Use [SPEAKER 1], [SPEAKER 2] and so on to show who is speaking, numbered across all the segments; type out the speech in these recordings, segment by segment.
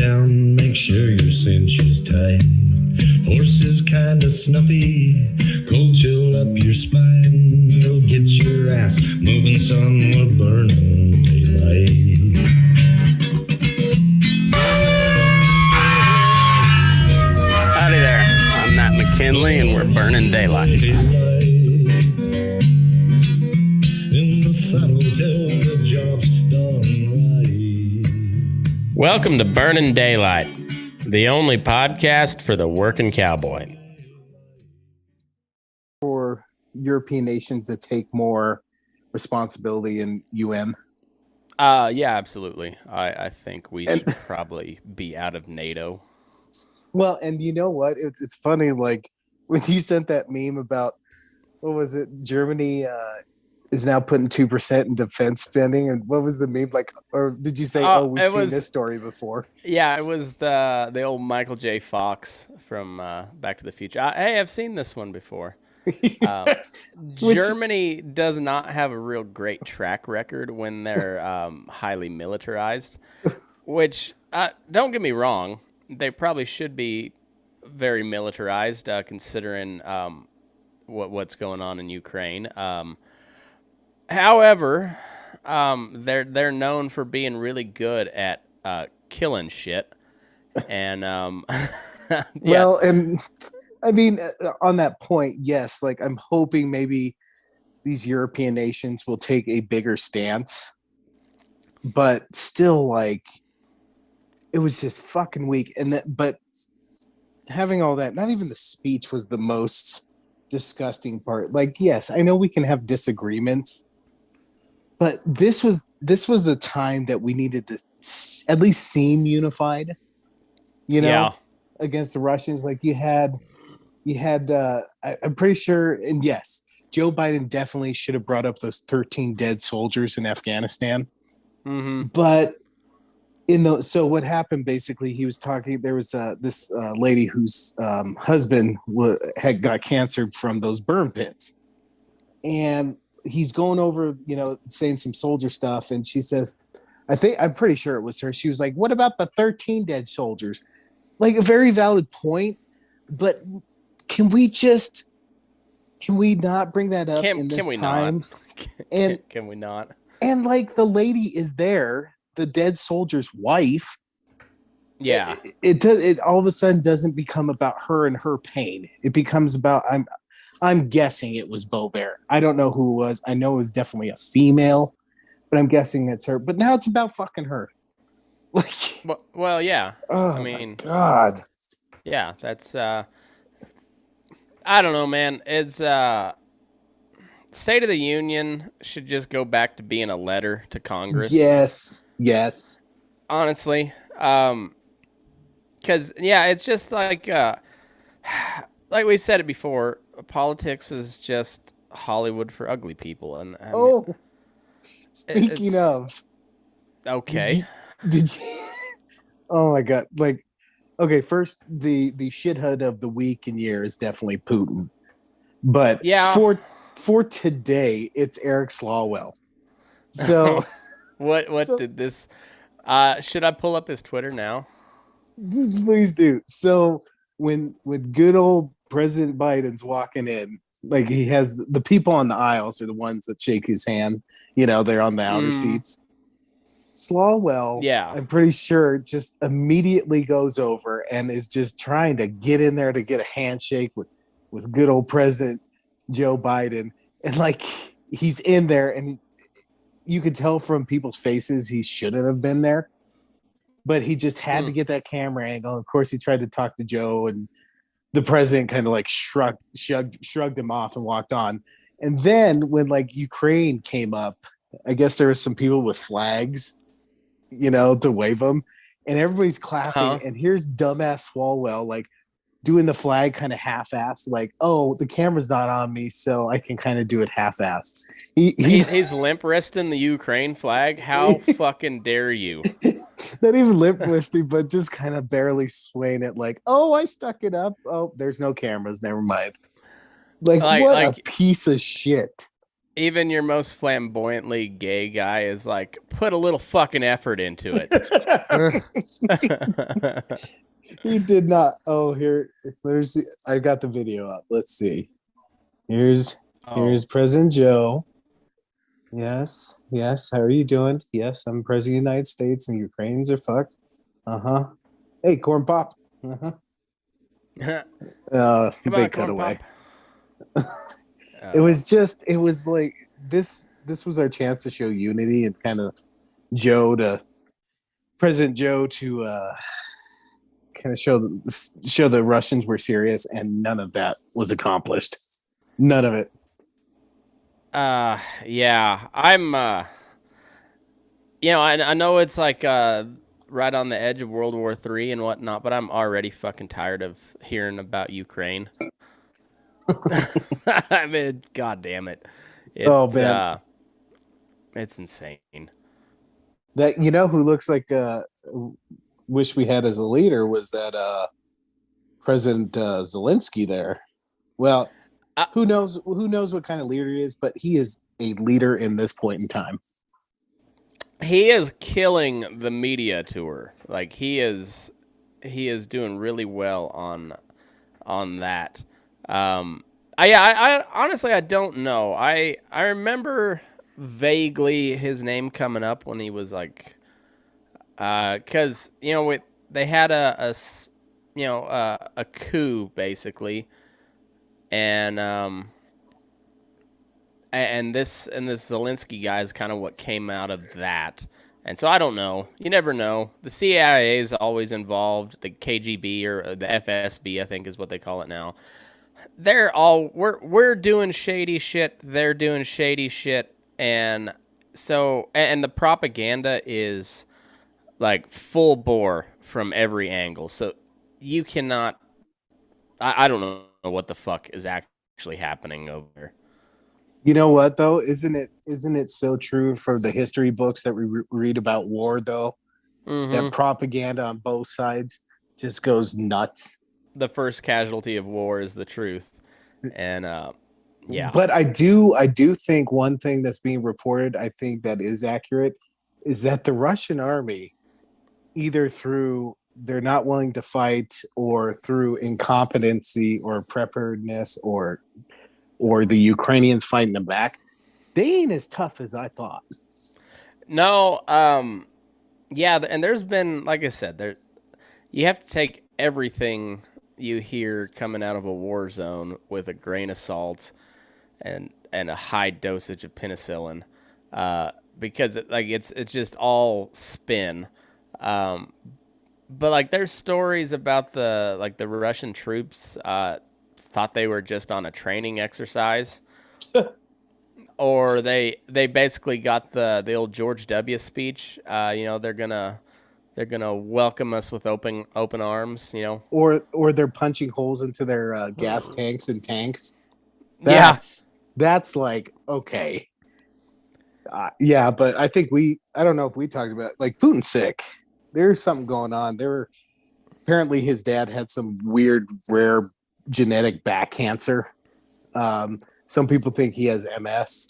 [SPEAKER 1] down, make sure your cinch is tight. Horse is kinda snuffy, cold chill up your spine. You'll get your ass moving, son, we're burning daylight.
[SPEAKER 2] Howdy there, I'm Matt McKinley and we're burning daylight.
[SPEAKER 1] In the saddle till the job's done right.
[SPEAKER 2] Welcome to Burning Daylight, the only podcast for the working cowboy.
[SPEAKER 3] For European nations that take more responsibility in UN.
[SPEAKER 2] Yeah, absolutely. I think we should probably be out of NATO.
[SPEAKER 3] Well, and you know what? It's funny, like, when you sent that meme about, what was it, Germany is now putting 2% in defense spending, and what was the meme like? Or did you say, we've seen this story before?
[SPEAKER 2] Yeah, it was the old Michael J. Fox from Back to the Future. I've seen this one before. Germany does not have a real great track record when they're highly militarized, which, don't get me wrong, they probably should be very militarized, considering what's going on in Ukraine. However, they're known for being really good at killing shit, and yeah.
[SPEAKER 3] Well, and I mean, on that point, yes, like, I'm hoping maybe these European nations will take a bigger stance, but still, like, it was just fucking weak. And but having all that, not even the speech was the most disgusting part. Like, yes, I know we can have disagreements, but this was the time that we needed to at least seem unified, against the Russians. Like, you had I'm pretty sure, and yes, Joe Biden definitely should have brought up those 13 dead soldiers in Afghanistan.
[SPEAKER 2] Mm-hmm.
[SPEAKER 3] But so what happened, basically, he was talking, there was this lady whose husband had got cancer from those burn pits, and he's going over, saying some soldier stuff, and she says, I'm pretty sure it was her, she was like, what about the 13 dead soldiers? Like, a very valid point, but can we not bring that up in this time?
[SPEAKER 2] Can we not?
[SPEAKER 3] And, like, the lady is there, the dead soldier's wife.
[SPEAKER 2] Yeah,
[SPEAKER 3] it all of a sudden doesn't become about her and her pain. It becomes about, I'm guessing it was Beauvais. I don't know who it was. I know it was definitely a female, but I'm guessing it's her. But now it's about fucking her. Like,
[SPEAKER 2] well, yeah.
[SPEAKER 3] Oh,
[SPEAKER 2] I mean,
[SPEAKER 3] my God.
[SPEAKER 2] Yeah, that's I don't know, man. It's State of the Union should just go back to being a letter to Congress.
[SPEAKER 3] Yes.
[SPEAKER 2] Honestly, because it's just like we've said it before, politics is just Hollywood for ugly people. And
[SPEAKER 3] speaking of,
[SPEAKER 2] okay,
[SPEAKER 3] did you? Oh my God! Like, okay, first the shithead of the week and year is definitely Putin, but
[SPEAKER 2] yeah.
[SPEAKER 3] For today, it's Eric Swalwell. So,
[SPEAKER 2] what did this? Should I pull up his Twitter now?
[SPEAKER 3] Please do. So when good old President Biden's walking in, like, he has the people on the aisles are the ones that shake his hand. They're on the outer seats. Swalwell,
[SPEAKER 2] yeah,
[SPEAKER 3] I'm pretty sure, just immediately goes over and is just trying to get in there to get a handshake with good old President Joe Biden, and, like, he's in there, and you could tell from people's faces he shouldn't have been there, but he just had to get that camera angle. Of course, he tried to talk to Joe, and the president kind of, like, shrugged him off and walked on. And then when, like, Ukraine came up, I guess there was some people with flags, to wave them, and everybody's clapping. And here's dumbass Swalwell, like, doing the flag kind of half-assed, like, oh, the camera's not on me, so I can kind of do it half-assed.
[SPEAKER 2] He's limp-wristing the Ukraine flag? How fucking dare you?
[SPEAKER 3] Not even limp-wristing, but just kind of barely swaying it, like, oh, I stuck it up. Oh, there's no cameras, never mind. Like what a piece of shit.
[SPEAKER 2] Even your most flamboyantly gay guy is like, put a little fucking effort into it.
[SPEAKER 3] He did not. Oh, there's. I got the video up. Let's see. Here's
[SPEAKER 2] Oh,
[SPEAKER 3] President Joe. Yes, yes. How are you doing? Yes, I'm President of the United States, and Ukrainians are fucked. Uh huh. Hey, corn pop. Uh huh.
[SPEAKER 2] come on,
[SPEAKER 3] Big
[SPEAKER 2] corn
[SPEAKER 3] cutaway.
[SPEAKER 2] pop.
[SPEAKER 3] It
[SPEAKER 2] Oh,
[SPEAKER 3] was just. It was like this. This was our chance to show unity and kind of Joe to President Joe to kind of show the Russians were serious, and none of that was accomplished. None of it.
[SPEAKER 2] yeah. I know it's like right on the edge of World War III and whatnot, but I'm already fucking tired of hearing about Ukraine. I mean, god damn it.
[SPEAKER 3] Oh
[SPEAKER 2] It's
[SPEAKER 3] man,
[SPEAKER 2] uh it's insane.
[SPEAKER 3] that who looks like wish we had as a leader was that President Zelensky there. Well,
[SPEAKER 2] Uh,
[SPEAKER 3] who knows what kind of leader he is, but he is a leader in this point in time.
[SPEAKER 2] he is killing the media tour. Like he is doing really well on that. I honestly I don't know. I remember vaguely his name coming up when he was like, because they had a coup basically, and this Zelensky guy is kind of what came out of that. And so I don't know. You never know. The CIA is always involved. The KGB or the FSB, I think, is what they call it now. We're doing shady shit. They're doing shady shit, and so and the propaganda is like full bore from every angle. So you cannot. I don't know what the fuck is actually happening over there.
[SPEAKER 3] You know what though? Isn't it so true for the history books that we read about war though? That
[SPEAKER 2] Mm-hmm.
[SPEAKER 3] propaganda on both sides just goes nuts.
[SPEAKER 2] The first casualty of war is the truth, and yeah.
[SPEAKER 3] But I do think one thing that's being reported, I think that is accurate, is that the Russian army, either through they're not willing to fight or through incompetency or preparedness or the Ukrainians fighting them back, they ain't as tough as I thought.
[SPEAKER 2] No, yeah, and there's been, like I said, you have to take everything you hear coming out of a war zone with a grain of salt and a high dosage of penicillin, because it's just all spin. Um, but like there's stories about the Russian troops thought they were just on a training exercise, or they basically got the old George W. speech. They're gonna welcome us with open arms.
[SPEAKER 3] Or they're punching holes into their gas tanks and tanks.
[SPEAKER 2] Yeah.
[SPEAKER 3] That's like okay. Yeah, but I don't know if we talked about it. Like Putin's sick. There's something going on. Apparently his dad had some weird, rare genetic back cancer. Some people think he has MS.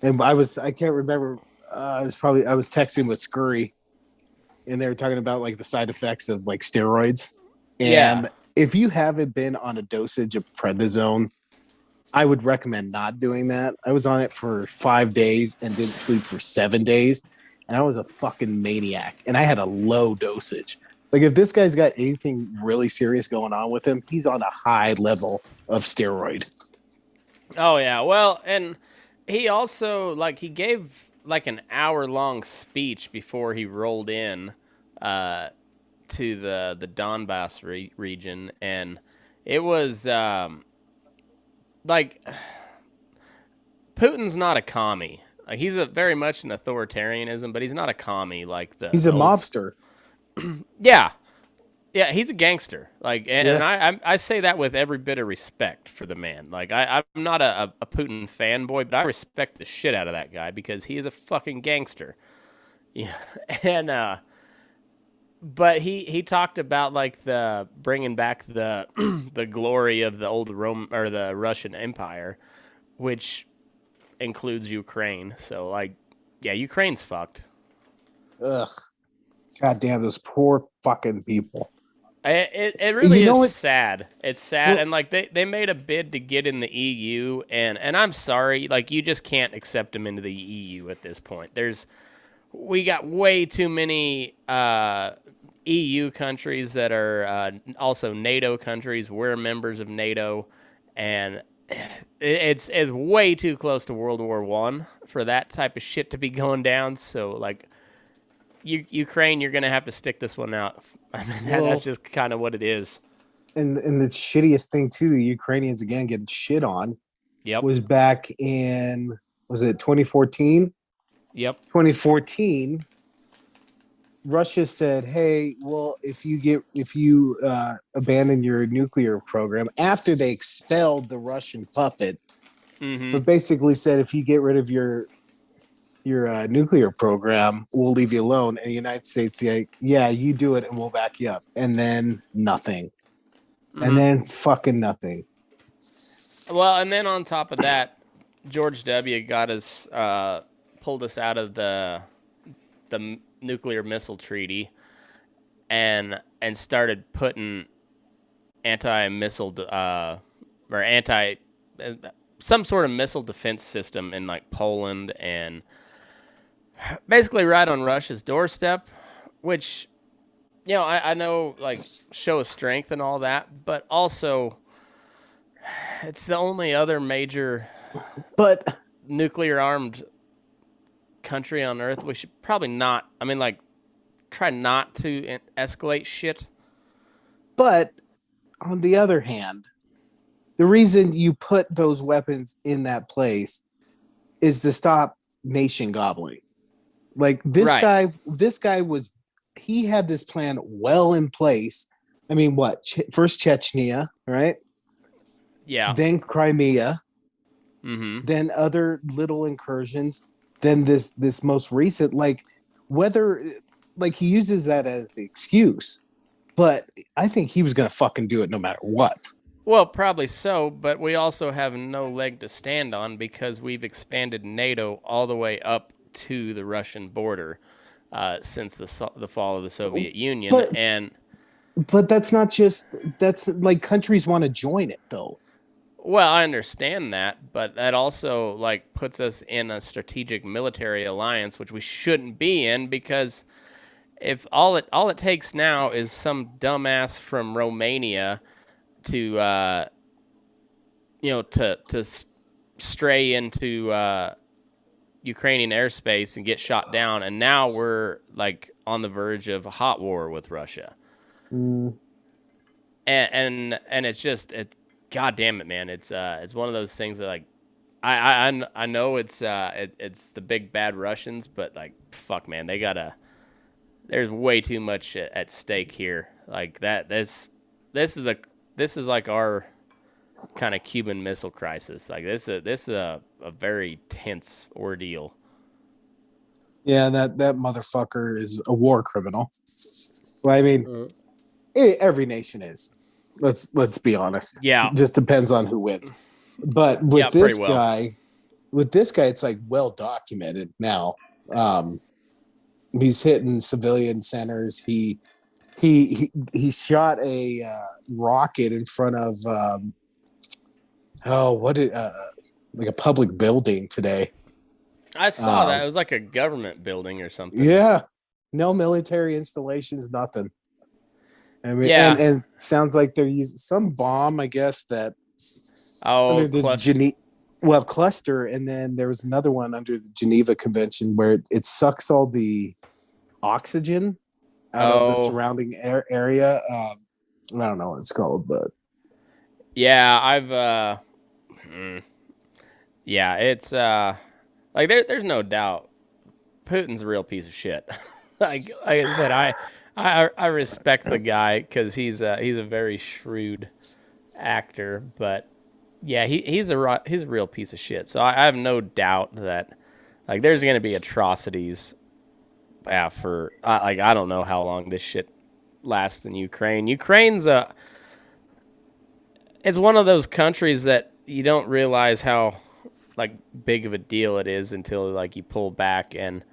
[SPEAKER 3] And I can't remember. I was texting with Scurry, and they were talking about like the side effects of like steroids.
[SPEAKER 2] Yeah.
[SPEAKER 3] And if you haven't been on a dosage of prednisone, I would recommend not doing that. I was on it for 5 days and didn't sleep for 7 days, and I was a fucking maniac. And I had a low dosage. Like if this guy's got anything really serious going on with him, he's on a high level of steroid.
[SPEAKER 2] Oh yeah. Well, and he also he gave like an hour long speech before he rolled in to the Donbass region, and it was like Putin's not a commie. Like he's very much an authoritarianism, but he's not a commie like
[SPEAKER 3] He's
[SPEAKER 2] the
[SPEAKER 3] a
[SPEAKER 2] old.
[SPEAKER 3] mobster.
[SPEAKER 2] Yeah, yeah, he's a gangster. Like, and
[SPEAKER 3] Yeah.
[SPEAKER 2] I say that with every bit of respect for the man. Like, I'm not a Putin fanboy, but I respect the shit out of that guy because he is a fucking gangster. Yeah, and but he talked about like the bringing back the the glory of the old Rome or the Russian Empire, which includes Ukraine. So like, yeah, Ukraine's fucked.
[SPEAKER 3] Ugh. God damn those poor fucking people.
[SPEAKER 2] It really
[SPEAKER 3] You know
[SPEAKER 2] is
[SPEAKER 3] what?
[SPEAKER 2] sad. It's sad,
[SPEAKER 3] Well-
[SPEAKER 2] and like they made a bid to get in the EU, and I'm sorry, like you just can't accept them into the EU at this point. We got way too many EU countries that are also NATO countries. We're members of NATO, and it's way too close to World War I for that type of shit to be going down. So like, Ukraine, you're gonna have to stick this one out. I mean, that's just kind of what it is.
[SPEAKER 3] And the shittiest thing too, Ukrainians again getting shit on
[SPEAKER 2] Yep.
[SPEAKER 3] was back in, was it 2014?
[SPEAKER 2] Yep.
[SPEAKER 3] 2014, Russia said, "Hey, well, if you abandon your nuclear program," after they expelled the Russian puppet,
[SPEAKER 2] Mm-hmm.
[SPEAKER 3] but basically said, if you get rid of your nuclear program, we'll leave you alone. And the United States, yeah, you do it, and we'll back you up. And then nothing,
[SPEAKER 2] Mm-hmm.
[SPEAKER 3] and then fucking nothing.
[SPEAKER 2] Well, and then on top of that, George W. got us pulled us out of the nuclear missile treaty, and started putting anti-missile or anti some sort of missile defense system in like Poland, and basically right on Russia's doorstep, which, you know, I know like show of strength and all that, but also it's the only other major
[SPEAKER 3] But
[SPEAKER 2] nuclear armed country on Earth. We should probably not. I mean, like, try not to escalate shit.
[SPEAKER 3] But on the other hand, the reason you put those weapons in that place is to stop nation gobbling. Like this guy was, he had this plan well in place. I mean, what? First Chechnya, right?
[SPEAKER 2] Yeah.
[SPEAKER 3] Then Crimea,
[SPEAKER 2] Mm-hmm.
[SPEAKER 3] then other little incursions, then this most recent, like, whether, like, he uses that as the excuse, but I think he was gonna fucking do it no matter what.
[SPEAKER 2] Well, probably so, but we also have no leg to stand on because we've expanded NATO all the way up to the Russian border since the fall of the Soviet Union.
[SPEAKER 3] But that's not just, that's like, countries want to join it though.
[SPEAKER 2] Well, I understand that, but that also like puts us in a strategic military alliance, which we shouldn't be in, because if all it takes now is some dumbass from Romania to stray into Ukrainian airspace and get shot down, and now we're like on the verge of a hot war with Russia. And it's just, God damn it, man! It's one of those things that, like, I know it's the big bad Russians, but like, fuck, man, there's way too much at stake here. Like that, this is like our kind of Cuban Missile Crisis. Like this is a very tense ordeal.
[SPEAKER 3] Yeah, that motherfucker is a war criminal. Well, I mean, every nation is. Let's be honest.
[SPEAKER 2] Yeah.
[SPEAKER 3] It just depends on who wins. But with this guy, it's like well documented now. He's hitting civilian centers. He shot a rocket in front of like a public building today.
[SPEAKER 2] I saw that. It was like a government building or something.
[SPEAKER 3] Yeah. No military installations, nothing. I mean,
[SPEAKER 2] yeah.
[SPEAKER 3] And sounds like they're using some bomb, I guess, that cluster, and then there was another one under the Geneva Convention where it sucks all the oxygen out of the surrounding area. I don't know what it's called, but
[SPEAKER 2] yeah, it's like there's no doubt Putin's a real piece of shit. like I said, I respect the guy because he's a very shrewd actor, but yeah, he's a real piece of shit. So I have no doubt that like there's gonna be atrocities. For like I don't know how long this shit lasts in Ukraine. Ukraine's it's one of those countries that you don't realize how like big of a deal it is until like you pull back and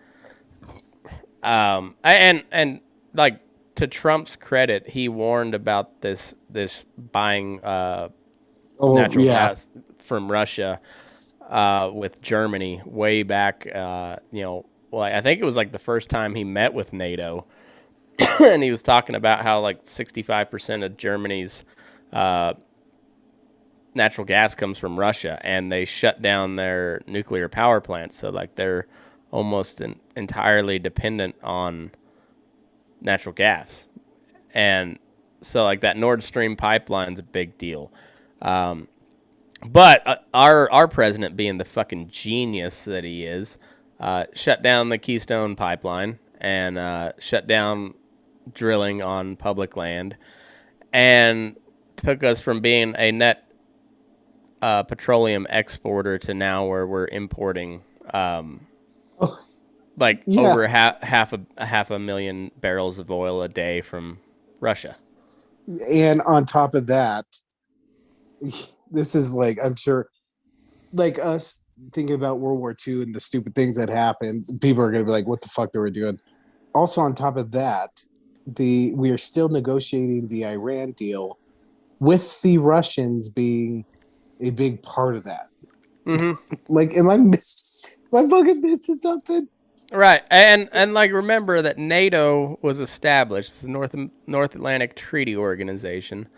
[SPEAKER 2] like to Trump's credit, he warned about this buying natural gas from Russia with Germany way back. Well, I think it was like the first time he met with NATO, and he was talking about how like 65% of Germany's natural gas comes from Russia, and they shut down their nuclear power plants. So like they're almost entirely dependent on natural gas. And so like that Nord Stream pipeline's a big deal. But our president, being the fucking genius that he is, shut down the Keystone pipeline and shut down drilling on public land and took us from being a net petroleum exporter to now where we're importing over half a million barrels of oil a day from Russia.
[SPEAKER 3] And on top of that, this is like, I'm sure, like us thinking about World War II and the stupid things that happened, people are going to be like, what the fuck are we doing? Also, on top of that, we are still negotiating the Iran deal with the Russians being a big part of that.
[SPEAKER 2] Mm-hmm.
[SPEAKER 3] Like, am I fucking missing something?
[SPEAKER 2] Right, and like remember that NATO was established. It's the North Atlantic Treaty Organization.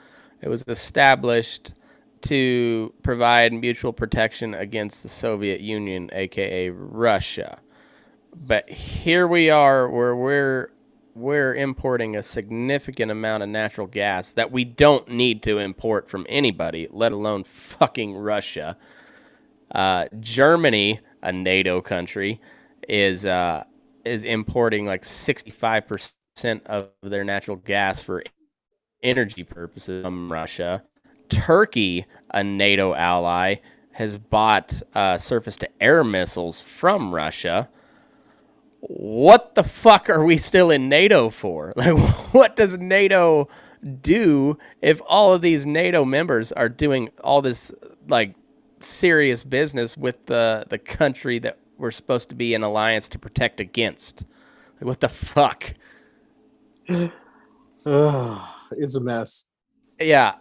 [SPEAKER 2] It was established to provide mutual protection against the Soviet Union, aka Russia. But here we are, where we're importing a significant amount of natural gas that we don't need to import from anybody, let alone fucking Russia. Germany, a NATO country, is importing like 65% of their natural gas for energy purposes from Russia. Turkey, a NATO ally, has bought surface-to-air missiles from Russia. What the fuck are we still in NATO for? Like, what does NATO do if all of these NATO members are doing all this like serious business with the country that we're supposed to be in alliance to protect against? Like, what the fuck?
[SPEAKER 3] It's a mess.
[SPEAKER 2] Yeah.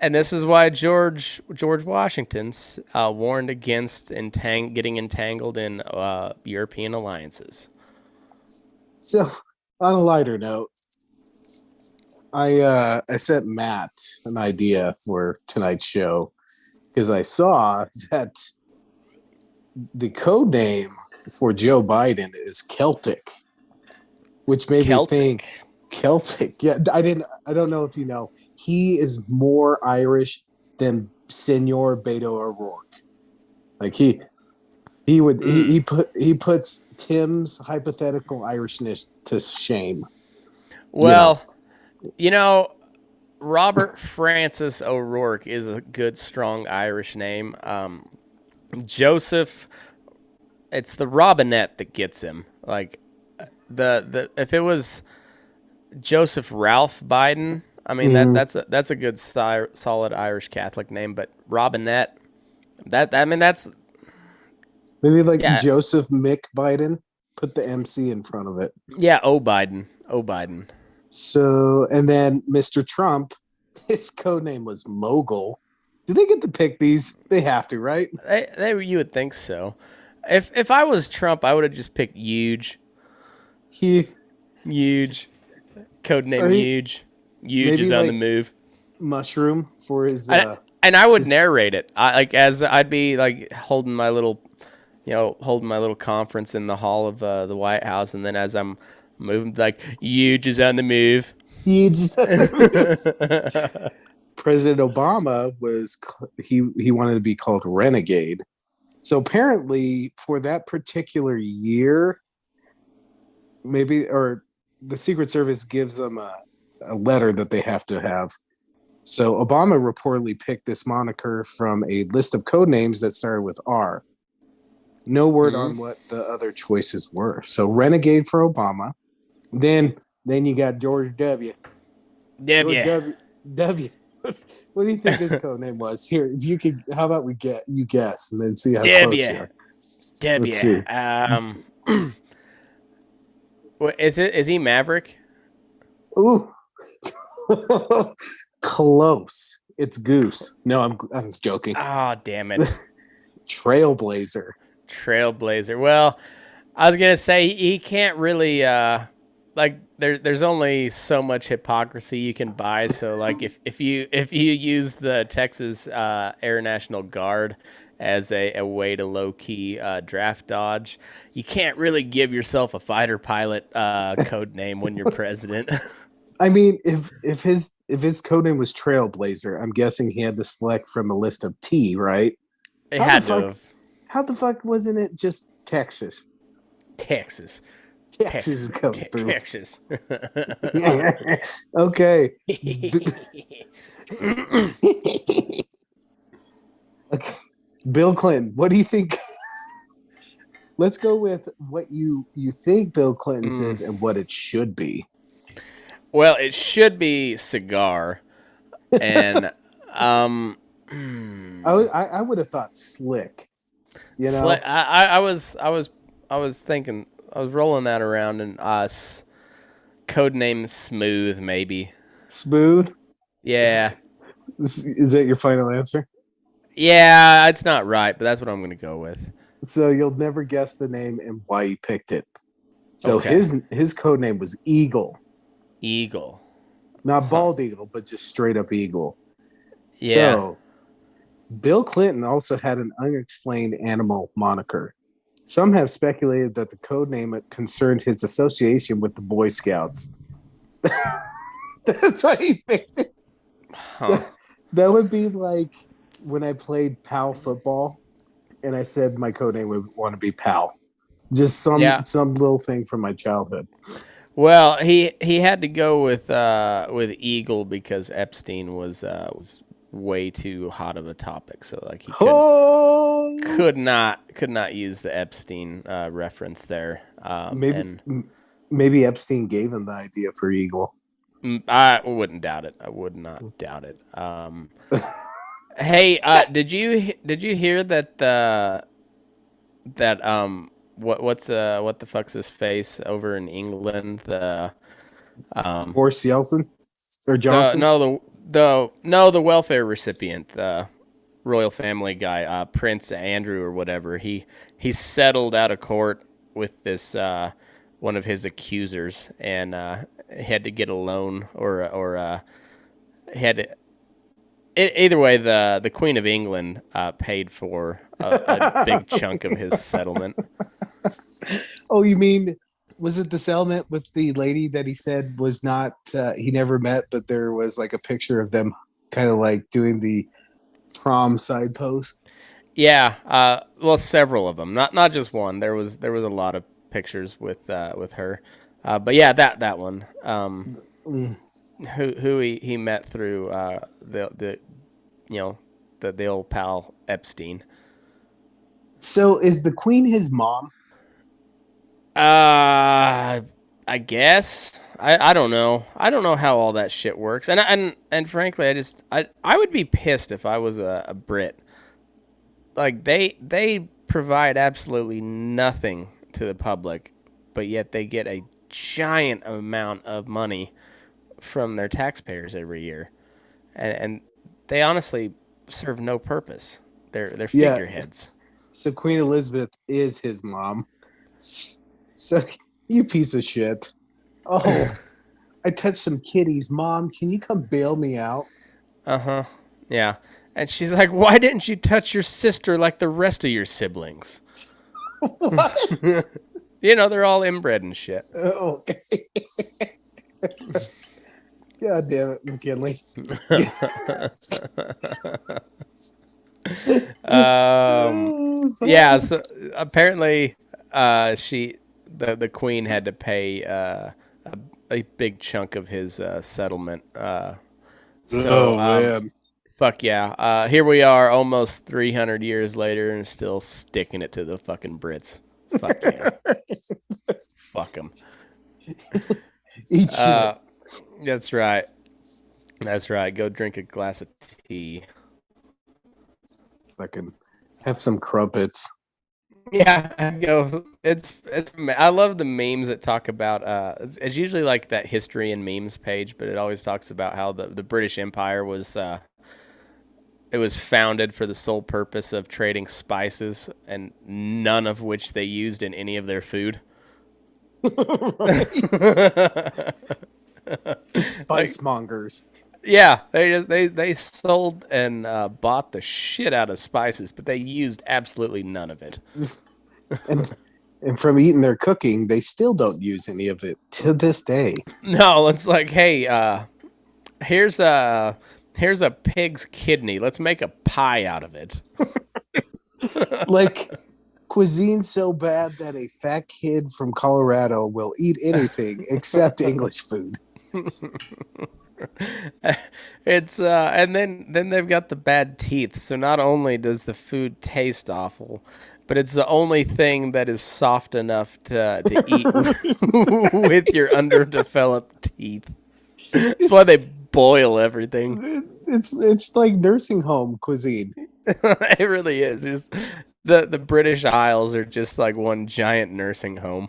[SPEAKER 2] And this is why George Washington warned against getting entangled in European alliances.
[SPEAKER 3] So, on a lighter note, I sent Matt an idea for tonight's show because I saw that the code name for Joe Biden is Celtic, which made me think Celtic. Yeah, I don't know if you know. He is more Irish than Senor Beto O'Rourke. Like he puts Tim's hypothetical Irishness to shame.
[SPEAKER 2] Well, Robert Francis O'Rourke is a good, strong Irish name. Joseph, it's the Robinette that gets him. Like the if it was Joseph Ralph Biden, I mean that's a good solid Irish Catholic name, but Robinette, that's
[SPEAKER 3] maybe like Joseph Mick Biden. Put the MC in front of it.
[SPEAKER 2] Yeah, Biden.
[SPEAKER 3] So, and then Mr. Trump, his code name was Mogul. Do they get to pick these? They have to, right?
[SPEAKER 2] You would think so. If I was Trump, I would have just picked Huge. Huge. Code name Huge. Huge is on the move.
[SPEAKER 3] Mushroom for his.
[SPEAKER 2] And I would narrate it. I'd be like holding my little conference in the hall of the White House, and then as I'm moving, like Huge is on the move.
[SPEAKER 3] President Obama he wanted to be called Renegade. So apparently, for that particular year, or the Secret Service gives them a letter that they have to have. So Obama reportedly picked this moniker from a list of code names that started with R. No word on what the other choices were. So Renegade for Obama. Then you got George W.
[SPEAKER 2] W.
[SPEAKER 3] What do you think his code name was? Here, if you could. How about you guess, and then see how close you
[SPEAKER 2] Debbie.
[SPEAKER 3] are.
[SPEAKER 2] Debbie.
[SPEAKER 3] Let's see.
[SPEAKER 2] Is he Maverick?
[SPEAKER 3] Ooh, close. It's Goose. No, I'm joking.
[SPEAKER 2] Oh, damn it.
[SPEAKER 3] Trailblazer.
[SPEAKER 2] Trailblazer. Well, I was gonna say he can't really like there's only so much hypocrisy you can buy. So like if you use the Texas Air National Guard as a way to low key draft dodge, you can't really give yourself a fighter pilot code name when you're president.
[SPEAKER 3] I mean, if his code name was Trailblazer, I'm guessing he had to select from a list of T, right?
[SPEAKER 2] It had to have.
[SPEAKER 3] How the fuck wasn't it just Texas?
[SPEAKER 2] Texas.
[SPEAKER 3] Texas is coming through.
[SPEAKER 2] Texas.
[SPEAKER 3] Okay. Okay. Bill Clinton, what do you think? Let's go with what you think Bill Clinton's is and what it should be.
[SPEAKER 2] Well, it should be cigar, and
[SPEAKER 3] I would have thought slick. You know,
[SPEAKER 2] I was thinking, I was rolling that around, and code name Smooth, maybe.
[SPEAKER 3] Smooth.
[SPEAKER 2] Yeah.
[SPEAKER 3] Is that your final answer?
[SPEAKER 2] Yeah, it's not right, but that's what I'm going to go with.
[SPEAKER 3] So you'll never guess the name and why you picked it. So
[SPEAKER 2] Okay.
[SPEAKER 3] his code name was Eagle.
[SPEAKER 2] Eagle.
[SPEAKER 3] Not bald eagle, but just straight up eagle.
[SPEAKER 2] Yeah.
[SPEAKER 3] So Bill Clinton also had an unexplained animal moniker. Some have speculated that the code name concerned his association with the Boy Scouts. That's why he picked it.
[SPEAKER 2] Huh.
[SPEAKER 3] That would be like when I played PAL football and I said my code name would want to be PAL. Just some little thing from my childhood.
[SPEAKER 2] Well, he had to go with Eagle because Epstein was way too hot of a topic, so like he could not use the Epstein reference there.
[SPEAKER 3] Maybe Epstein gave him the idea for Eagle.
[SPEAKER 2] I wouldn't doubt it. I would not doubt it. Hey, did you hear that what the fuck's his face over in England? The
[SPEAKER 3] Boris Yeltsin or Johnson?
[SPEAKER 2] The welfare recipient, the royal family guy, Prince Andrew or whatever. He settled out of court with this one of his accusers and had to get a loan or had to. Either way, the Queen of England paid for a big chunk of his settlement.
[SPEAKER 3] Oh, you mean, was it the settlement with the lady that he said was not, he never met, but there was like a picture of them kind of like doing the prom side pose?
[SPEAKER 2] Yeah, well, several of them, not just one. There was a lot of pictures with her, but yeah, that one. Who he met through the old pal Epstein.
[SPEAKER 3] So is the Queen his mom?
[SPEAKER 2] I guess I don't know. I don't know how all that shit works. And frankly, I would be pissed if I was a Brit. Like they provide absolutely nothing to the public, but yet they get a giant amount of money from their taxpayers every year, and they honestly serve no purpose. They're figureheads.
[SPEAKER 3] So Queen Elizabeth is his mom. So you piece of shit. Oh, I touched some kitties. Mom, can you come bail me out?
[SPEAKER 2] Uh-huh. Yeah. And she's like, why didn't you touch your sister like the rest of your siblings?
[SPEAKER 3] What?
[SPEAKER 2] They're all inbred and shit.
[SPEAKER 3] Oh, okay. God damn it, McKinley.
[SPEAKER 2] Yeah, so apparently the Queen had to pay a big chunk of his settlement.
[SPEAKER 3] Man.
[SPEAKER 2] Fuck yeah. Here we are almost 300 years later and still sticking it to the fucking Brits. Fuck yeah. Fuck them.
[SPEAKER 3] Eat shit.
[SPEAKER 2] That's right. That's right. Go drink a glass of tea.
[SPEAKER 3] Fucking have some crumpets.
[SPEAKER 2] Yeah, it's. I love the memes that talk about. It's usually like that history and memes page, but it always talks about how the British Empire was. It was founded for the sole purpose of trading spices, and none of which they used in any of their food.
[SPEAKER 3] Just
[SPEAKER 2] Like,
[SPEAKER 3] spice mongers.
[SPEAKER 2] yeah, they sold and bought the shit out of spices, but they used absolutely none of it.
[SPEAKER 3] and and from eating their cooking, they still don't use any of it to this day.
[SPEAKER 2] No, it's like, hey, here's a pig's kidney. Let's make a pie out of it.
[SPEAKER 3] Like cuisine so bad that a fat kid from Colorado will eat anything except English food.
[SPEAKER 2] It's and then they've got the bad teeth. So not only does the food taste awful, but it's the only thing that is soft enough to eat with your underdeveloped teeth. That's why they boil everything.
[SPEAKER 3] It's like nursing home cuisine.
[SPEAKER 2] It really is. Just the British Isles are just like one giant nursing home.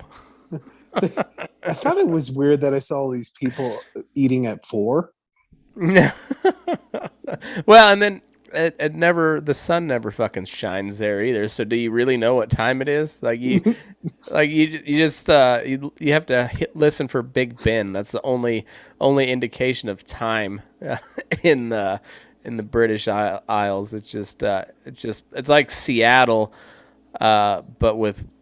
[SPEAKER 3] I thought it was weird that I saw all these people eating at 4.
[SPEAKER 2] Well, and then it never the sun never fucking shines there either. So do you really know what time it is? Like you just you have to listen for Big Ben. That's the only indication of time in the British Isles. It's just it's like Seattle, but with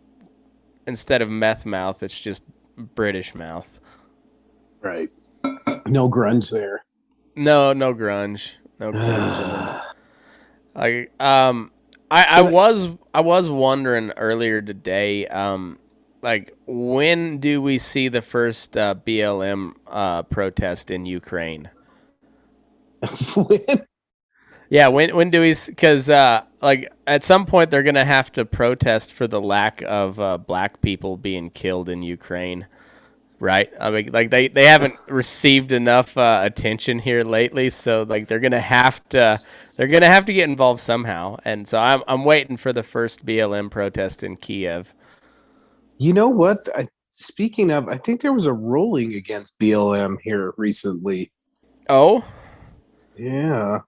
[SPEAKER 2] instead of meth mouth, it's just British mouth.
[SPEAKER 3] Right. No grunge there.
[SPEAKER 2] No grunge. No grunge. Like I was wondering earlier today, like when do we see the first BLM protest in Ukraine? Yeah, when do we? Because like at some point they're gonna have to protest for the lack of black people being killed in Ukraine, right? I mean, like they haven't received enough attention here lately, so like they're gonna have to get involved somehow. And so I'm waiting for the first BLM protest in Kiev.
[SPEAKER 3] You know what? Speaking of, I think there was a ruling against BLM here recently.
[SPEAKER 2] Oh,
[SPEAKER 3] Yeah.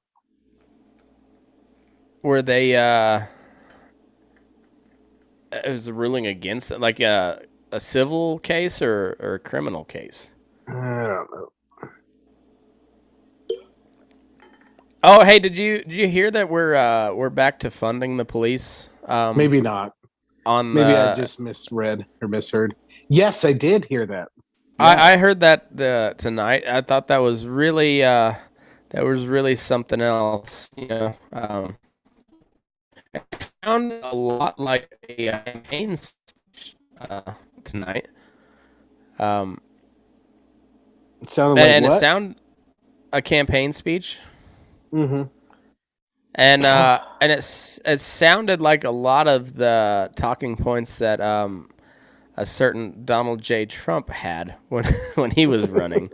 [SPEAKER 2] were they? It was a ruling against it, like a civil case or a criminal case.
[SPEAKER 3] I don't know.
[SPEAKER 2] Oh, hey, did you hear that we're back to funding the police?
[SPEAKER 3] Maybe not.
[SPEAKER 2] On
[SPEAKER 3] Maybe I just misread or misheard. Yes, I did hear that.
[SPEAKER 2] I
[SPEAKER 3] Yes.
[SPEAKER 2] heard that tonight. I thought that was really something else. You know, it sounded a lot like a campaign tonight.
[SPEAKER 3] It sounded like
[SPEAKER 2] And
[SPEAKER 3] what?
[SPEAKER 2] it sound a campaign speech.
[SPEAKER 3] Mm-hmm.
[SPEAKER 2] And it sounded like a lot of the talking points that a certain Donald J. Trump had when he was running.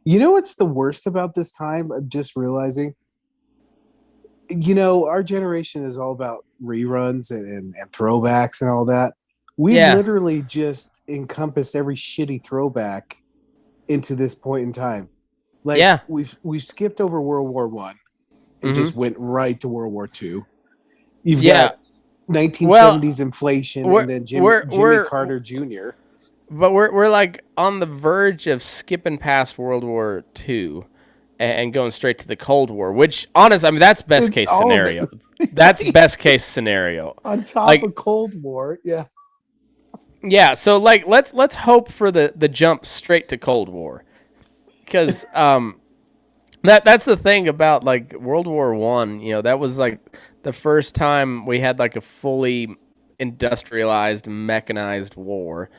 [SPEAKER 3] You know what's the worst about this time? I'm just realizing. You know, our generation is all about reruns and throwbacks and all that. We've
[SPEAKER 2] Yeah.
[SPEAKER 3] literally just encompassed every shitty throwback into this point in time. Like
[SPEAKER 2] Yeah.
[SPEAKER 3] we've skipped over World War One and
[SPEAKER 2] Mhm.
[SPEAKER 3] just went right to World War Two. You've
[SPEAKER 2] Yeah.
[SPEAKER 3] got 1970s inflation
[SPEAKER 2] we're-
[SPEAKER 3] and then Jimmy
[SPEAKER 2] we're-
[SPEAKER 3] Carter Jr.
[SPEAKER 2] But we're like on the verge of skipping past World War II and going straight to the Cold War, which honestly, I mean that's best case
[SPEAKER 3] All of
[SPEAKER 2] scenario.
[SPEAKER 3] it.
[SPEAKER 2] That's best case scenario.
[SPEAKER 3] On top
[SPEAKER 2] Like-
[SPEAKER 3] of Cold War, yeah.
[SPEAKER 2] Yeah, so like let's hope for the jump straight to Cold War. Because that's the thing about like World War One, you know, that was like the first time we had like a fully industrialized, mechanized war.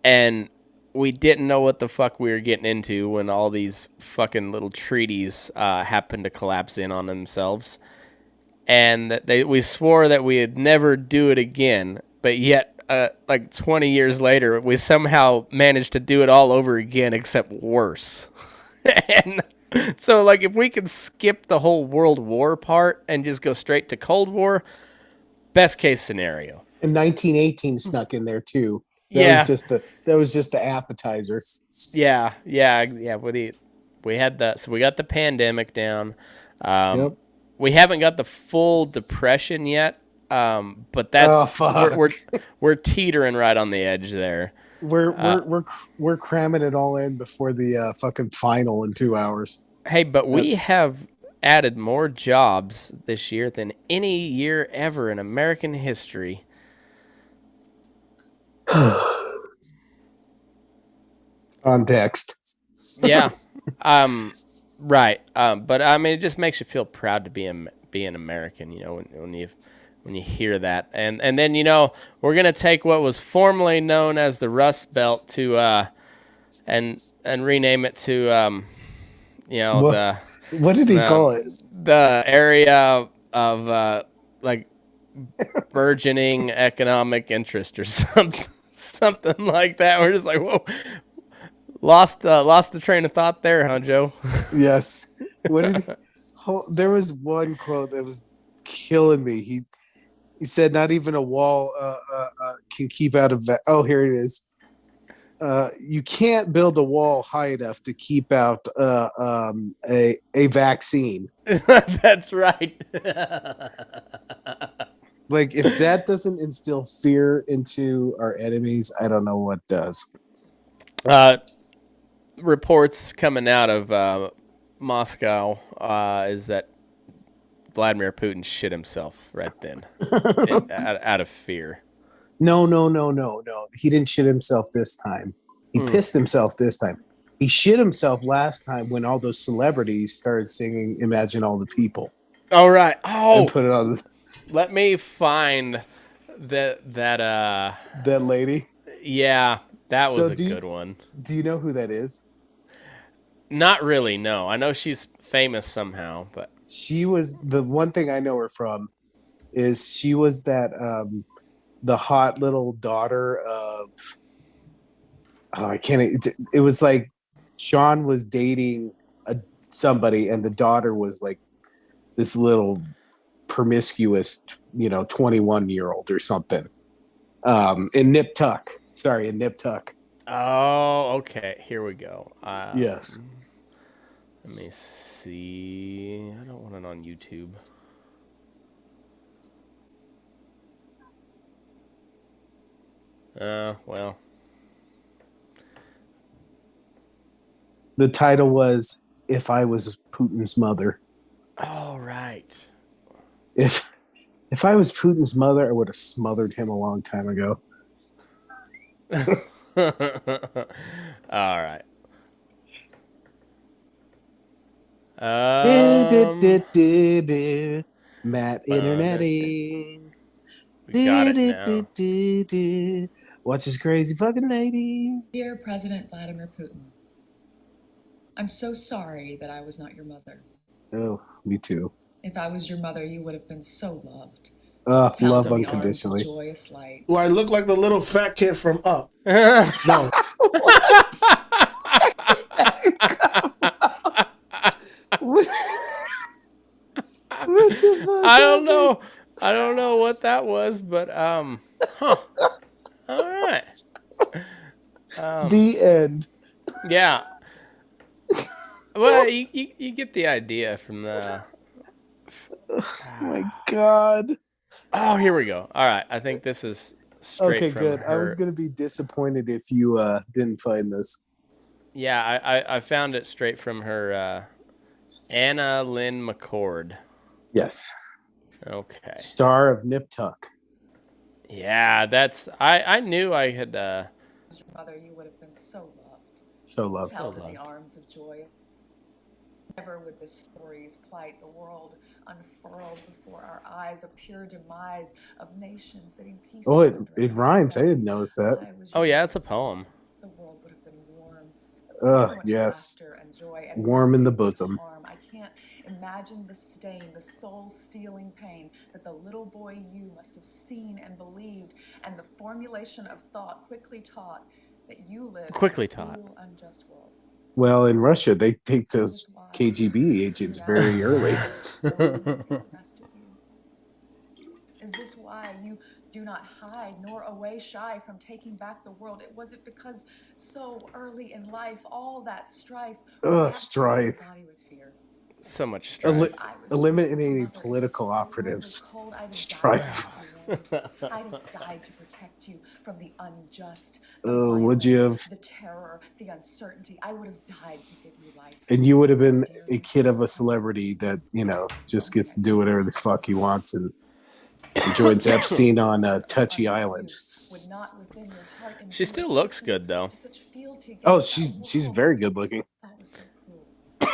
[SPEAKER 2] And we didn't know what the fuck we were getting into when all these fucking little treaties happened to collapse in on themselves. And we swore that we would never do it again, but yet like 20 years later, we somehow managed to do it all over again, except worse. And so, like, if we could skip the whole World War part and just go straight to Cold War, best case scenario.
[SPEAKER 3] And 1918 snuck in there too.
[SPEAKER 2] Yeah,
[SPEAKER 3] That was just the appetizer.
[SPEAKER 2] yeah. We had the so we got the pandemic down.
[SPEAKER 3] Yep.
[SPEAKER 2] We haven't got the full depression yet, but
[SPEAKER 3] Oh
[SPEAKER 2] that's
[SPEAKER 3] fuck.
[SPEAKER 2] we're teetering right on the edge there.
[SPEAKER 3] We're
[SPEAKER 2] Uh,
[SPEAKER 3] we're we're we're cramming it all in before the fucking final in 2 hours.
[SPEAKER 2] hey, but
[SPEAKER 3] Uh,
[SPEAKER 2] we have added more jobs this year than any year ever in American history.
[SPEAKER 3] Context.
[SPEAKER 2] Yeah. Um, right. But I mean, it just makes you feel proud to be an American. You know, when you hear that, and then we're gonna take what was formerly known as the Rust Belt to and rename it to
[SPEAKER 3] What what did he call it?
[SPEAKER 2] the area of like burgeoning economic interest or something like that. We're just like, whoa, lost the train of thought there, huh, Joe?
[SPEAKER 3] Yes. What did he, there was one quote that was killing me. He said, "Not even a wall can keep out of." Oh, here it is. You can't build a wall high enough to keep out a vaccine.
[SPEAKER 2] That's right.
[SPEAKER 3] Like if that doesn't instill fear into our enemies, I don't know what does.
[SPEAKER 2] Reports coming out of Moscow is that Vladimir Putin shit himself right then out of fear.
[SPEAKER 3] No. He didn't shit himself this time. He pissed himself this time. He shit himself last time when all those celebrities started singing "Imagine All the People"
[SPEAKER 2] All right.
[SPEAKER 3] and
[SPEAKER 2] Oh,
[SPEAKER 3] put it on
[SPEAKER 2] let me find that.
[SPEAKER 3] that lady.
[SPEAKER 2] Yeah, that
[SPEAKER 3] So
[SPEAKER 2] was a good one.
[SPEAKER 3] do you know who that is?
[SPEAKER 2] Not really. No, I know she's famous somehow, but
[SPEAKER 3] She was the one thing I know her from is she was that the hot little daughter of I can't it was like Sean was dating somebody and the daughter was like this little promiscuous 21-year-old or something in Nip Tuck. Sorry, in Nip Tuck.
[SPEAKER 2] oh, okay. Here we go.
[SPEAKER 3] Yes.
[SPEAKER 2] Let me see. I don't want it on YouTube. Well.
[SPEAKER 3] The title was "If I Was Putin's Mother."
[SPEAKER 2] All right.
[SPEAKER 3] If if I was Putin's mother, I would have smothered him a long time ago.
[SPEAKER 2] All right.
[SPEAKER 3] Matt Interneting.
[SPEAKER 2] We got it now.
[SPEAKER 3] What's this crazy fucking lady?
[SPEAKER 4] Dear President Vladimir Putin, I'm so sorry that I was not your mother.
[SPEAKER 3] Oh, me too.
[SPEAKER 4] If I was your mother, you would have been so loved.
[SPEAKER 3] Love
[SPEAKER 4] Held in the arms of
[SPEAKER 3] unconditionally.
[SPEAKER 4] joyous light.
[SPEAKER 5] Do I look like the little fat kid from Up? No.
[SPEAKER 3] What the fuck
[SPEAKER 2] I don't
[SPEAKER 3] happened?
[SPEAKER 2] know. I don't know what that was, but huh. All right.
[SPEAKER 3] The end.
[SPEAKER 2] Yeah. Well, you get the idea from the.
[SPEAKER 3] Oh my god.
[SPEAKER 2] Oh, here we go. All right, I think this is straight
[SPEAKER 3] Okay,
[SPEAKER 2] from
[SPEAKER 3] good. I
[SPEAKER 2] her.
[SPEAKER 3] was gonna be disappointed if you didn't find this.
[SPEAKER 2] Yeah, I found it straight from her. Anna Lynn McCord.
[SPEAKER 3] Yes.
[SPEAKER 2] Okay.
[SPEAKER 3] Star of Nip Tuck.
[SPEAKER 2] Yeah, that's. I knew I had.
[SPEAKER 4] Your mother, you would have been so loved.
[SPEAKER 3] So loved.
[SPEAKER 4] Held in
[SPEAKER 2] loved.
[SPEAKER 4] the arms of joy. Never would the stories plight the world unfurled before our eyes, a pure demise of nations sitting peacefully.
[SPEAKER 3] Oh,
[SPEAKER 4] under
[SPEAKER 3] it
[SPEAKER 4] a
[SPEAKER 3] rhymes. I
[SPEAKER 4] sky.
[SPEAKER 3] didn't notice that.
[SPEAKER 4] I was
[SPEAKER 2] Oh
[SPEAKER 4] your
[SPEAKER 2] yeah,
[SPEAKER 4] mother,
[SPEAKER 2] it's a poem.
[SPEAKER 4] the world would have been warm. So much
[SPEAKER 3] Yes.
[SPEAKER 4] laughter and joy and
[SPEAKER 3] Warm in the
[SPEAKER 4] nothing but
[SPEAKER 3] bosom.
[SPEAKER 4] harm. I can't imagine the stain, the soul-stealing pain that the little boy you must have seen and believed, and the formulation of thought quickly taught that you lived
[SPEAKER 2] Quickly
[SPEAKER 4] in a
[SPEAKER 2] taught.
[SPEAKER 4] cruel, unjust world.
[SPEAKER 3] Well, in Russia, they take
[SPEAKER 4] Is
[SPEAKER 3] those
[SPEAKER 4] this why
[SPEAKER 3] KGB agents
[SPEAKER 4] you
[SPEAKER 3] very early.
[SPEAKER 4] more than the rest of you? Is this why you do not hide nor away shy from taking back the world? Was it because so early in life, all that strife wrapped your
[SPEAKER 3] Strife.
[SPEAKER 4] body with fear?
[SPEAKER 2] So much
[SPEAKER 3] Eli-
[SPEAKER 2] strife.
[SPEAKER 4] I was
[SPEAKER 3] eliminating
[SPEAKER 4] your mother.
[SPEAKER 3] political
[SPEAKER 4] If the world
[SPEAKER 3] operatives.
[SPEAKER 4] was cold, I'd have
[SPEAKER 3] Strife.
[SPEAKER 4] died to keep you warm. I'd have died to protect you from the unjust, the
[SPEAKER 3] Oh,
[SPEAKER 4] violence,
[SPEAKER 3] would you have?
[SPEAKER 4] the terror, the uncertainty. I would have died to give you life.
[SPEAKER 3] And you would have been
[SPEAKER 4] Dear
[SPEAKER 3] a kid of a celebrity that, just gets to do whatever the fuck he wants and joins Epstein on Touchy Island.
[SPEAKER 4] Would not within your heart
[SPEAKER 2] She
[SPEAKER 4] endure
[SPEAKER 2] still looks
[SPEAKER 4] something
[SPEAKER 2] good, though.
[SPEAKER 4] to such fealty
[SPEAKER 3] Oh,
[SPEAKER 4] against that
[SPEAKER 3] she's
[SPEAKER 4] world
[SPEAKER 3] very good looking.
[SPEAKER 4] that was so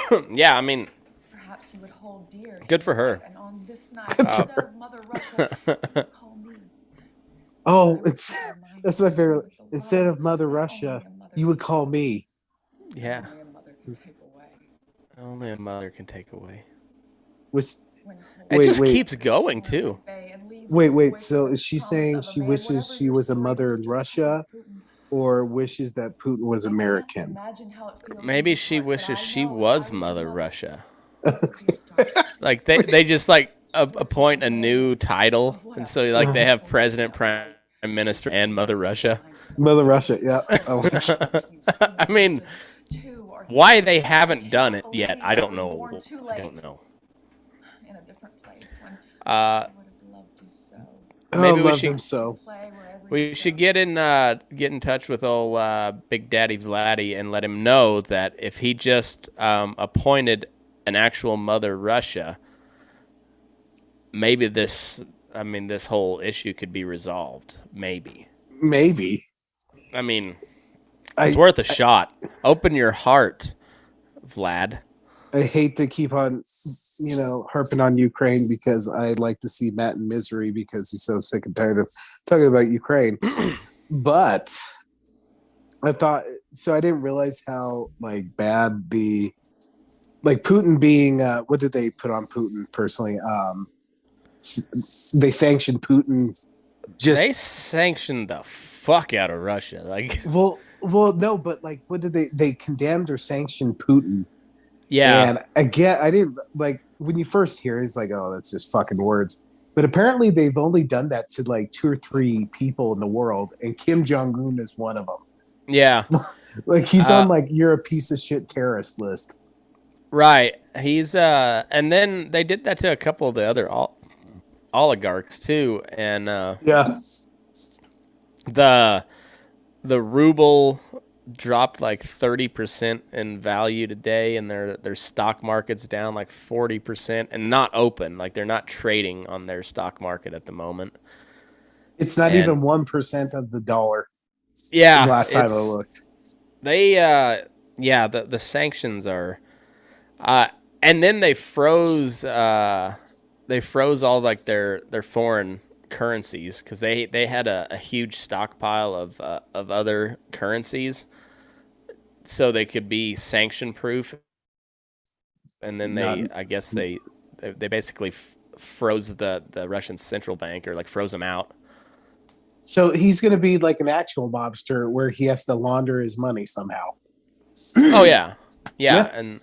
[SPEAKER 4] cruel.
[SPEAKER 2] Yeah, I mean,
[SPEAKER 4] Perhaps you would hold dear
[SPEAKER 2] good for her.
[SPEAKER 4] and on this night, instead of Mother Russia, you would call me.
[SPEAKER 3] Oh, that's my favorite. Instead of Mother Russia, you would call me.
[SPEAKER 2] Yeah.
[SPEAKER 4] Only a mother can take away.
[SPEAKER 2] Only a mother can take away.
[SPEAKER 3] Was
[SPEAKER 2] It
[SPEAKER 3] Wait,
[SPEAKER 2] just
[SPEAKER 3] wait.
[SPEAKER 2] keeps going, too.
[SPEAKER 3] wait. So is she saying she wishes she was a mother in Russia, or wishes that Putin was American?
[SPEAKER 2] Maybe she wishes she was Mother Russia. Like, they just, like, appoint a new title. And so, like, they have President, Prime Minister, and Mother Russia.
[SPEAKER 3] Mother Russia, yeah. Oh.
[SPEAKER 2] I mean, why they haven't done it yet, I don't know. I don't know.
[SPEAKER 4] In a different place when
[SPEAKER 2] Uh,
[SPEAKER 4] I would have loved you so.
[SPEAKER 2] Maybe we
[SPEAKER 3] loved
[SPEAKER 2] should
[SPEAKER 3] him so.
[SPEAKER 2] we should get in touch with old Big Daddy Vladdy and let him know that if he just appointed an actual Mother Russia, maybe this whole issue could be resolved. Maybe. I mean, it's worth a shot. Open your heart, Vlad.
[SPEAKER 3] I hate to keep on, harping on Ukraine because I'd like to see Matt in misery because he's so sick and tired of talking about Ukraine. But I didn't realize how bad Putin being, what did they put on Putin personally? They sanctioned Putin.
[SPEAKER 2] They sanctioned the fuck out of Russia.
[SPEAKER 3] Well, no, but what did they condemned or sanctioned Putin?
[SPEAKER 2] Yeah.
[SPEAKER 3] And again, I didn't when you first hear it, it's oh, that's just fucking words. But apparently they've only done that to 2 or 3 people in the world, and Kim Jong-un is one of them.
[SPEAKER 2] Yeah.
[SPEAKER 3] He's on you're a piece of shit terrorist list.
[SPEAKER 2] Right. He's and then they did that to a couple of the other oligarchs too, and
[SPEAKER 3] yeah.
[SPEAKER 2] The ruble dropped 30% in value today, and their stock market's down 40% and not open. They're not trading on their stock market at the moment.
[SPEAKER 3] It's not even 1% of the dollar.
[SPEAKER 2] Yeah.
[SPEAKER 3] Last time I looked.
[SPEAKER 2] They the sanctions are and then they froze all their foreign currencies because they had a huge stockpile of other currencies so they could be sanction proof, and then they basically froze the Russian central bank or froze them out.
[SPEAKER 3] So he's going to be an actual mobster where he has to launder his money somehow.
[SPEAKER 2] Oh yeah. And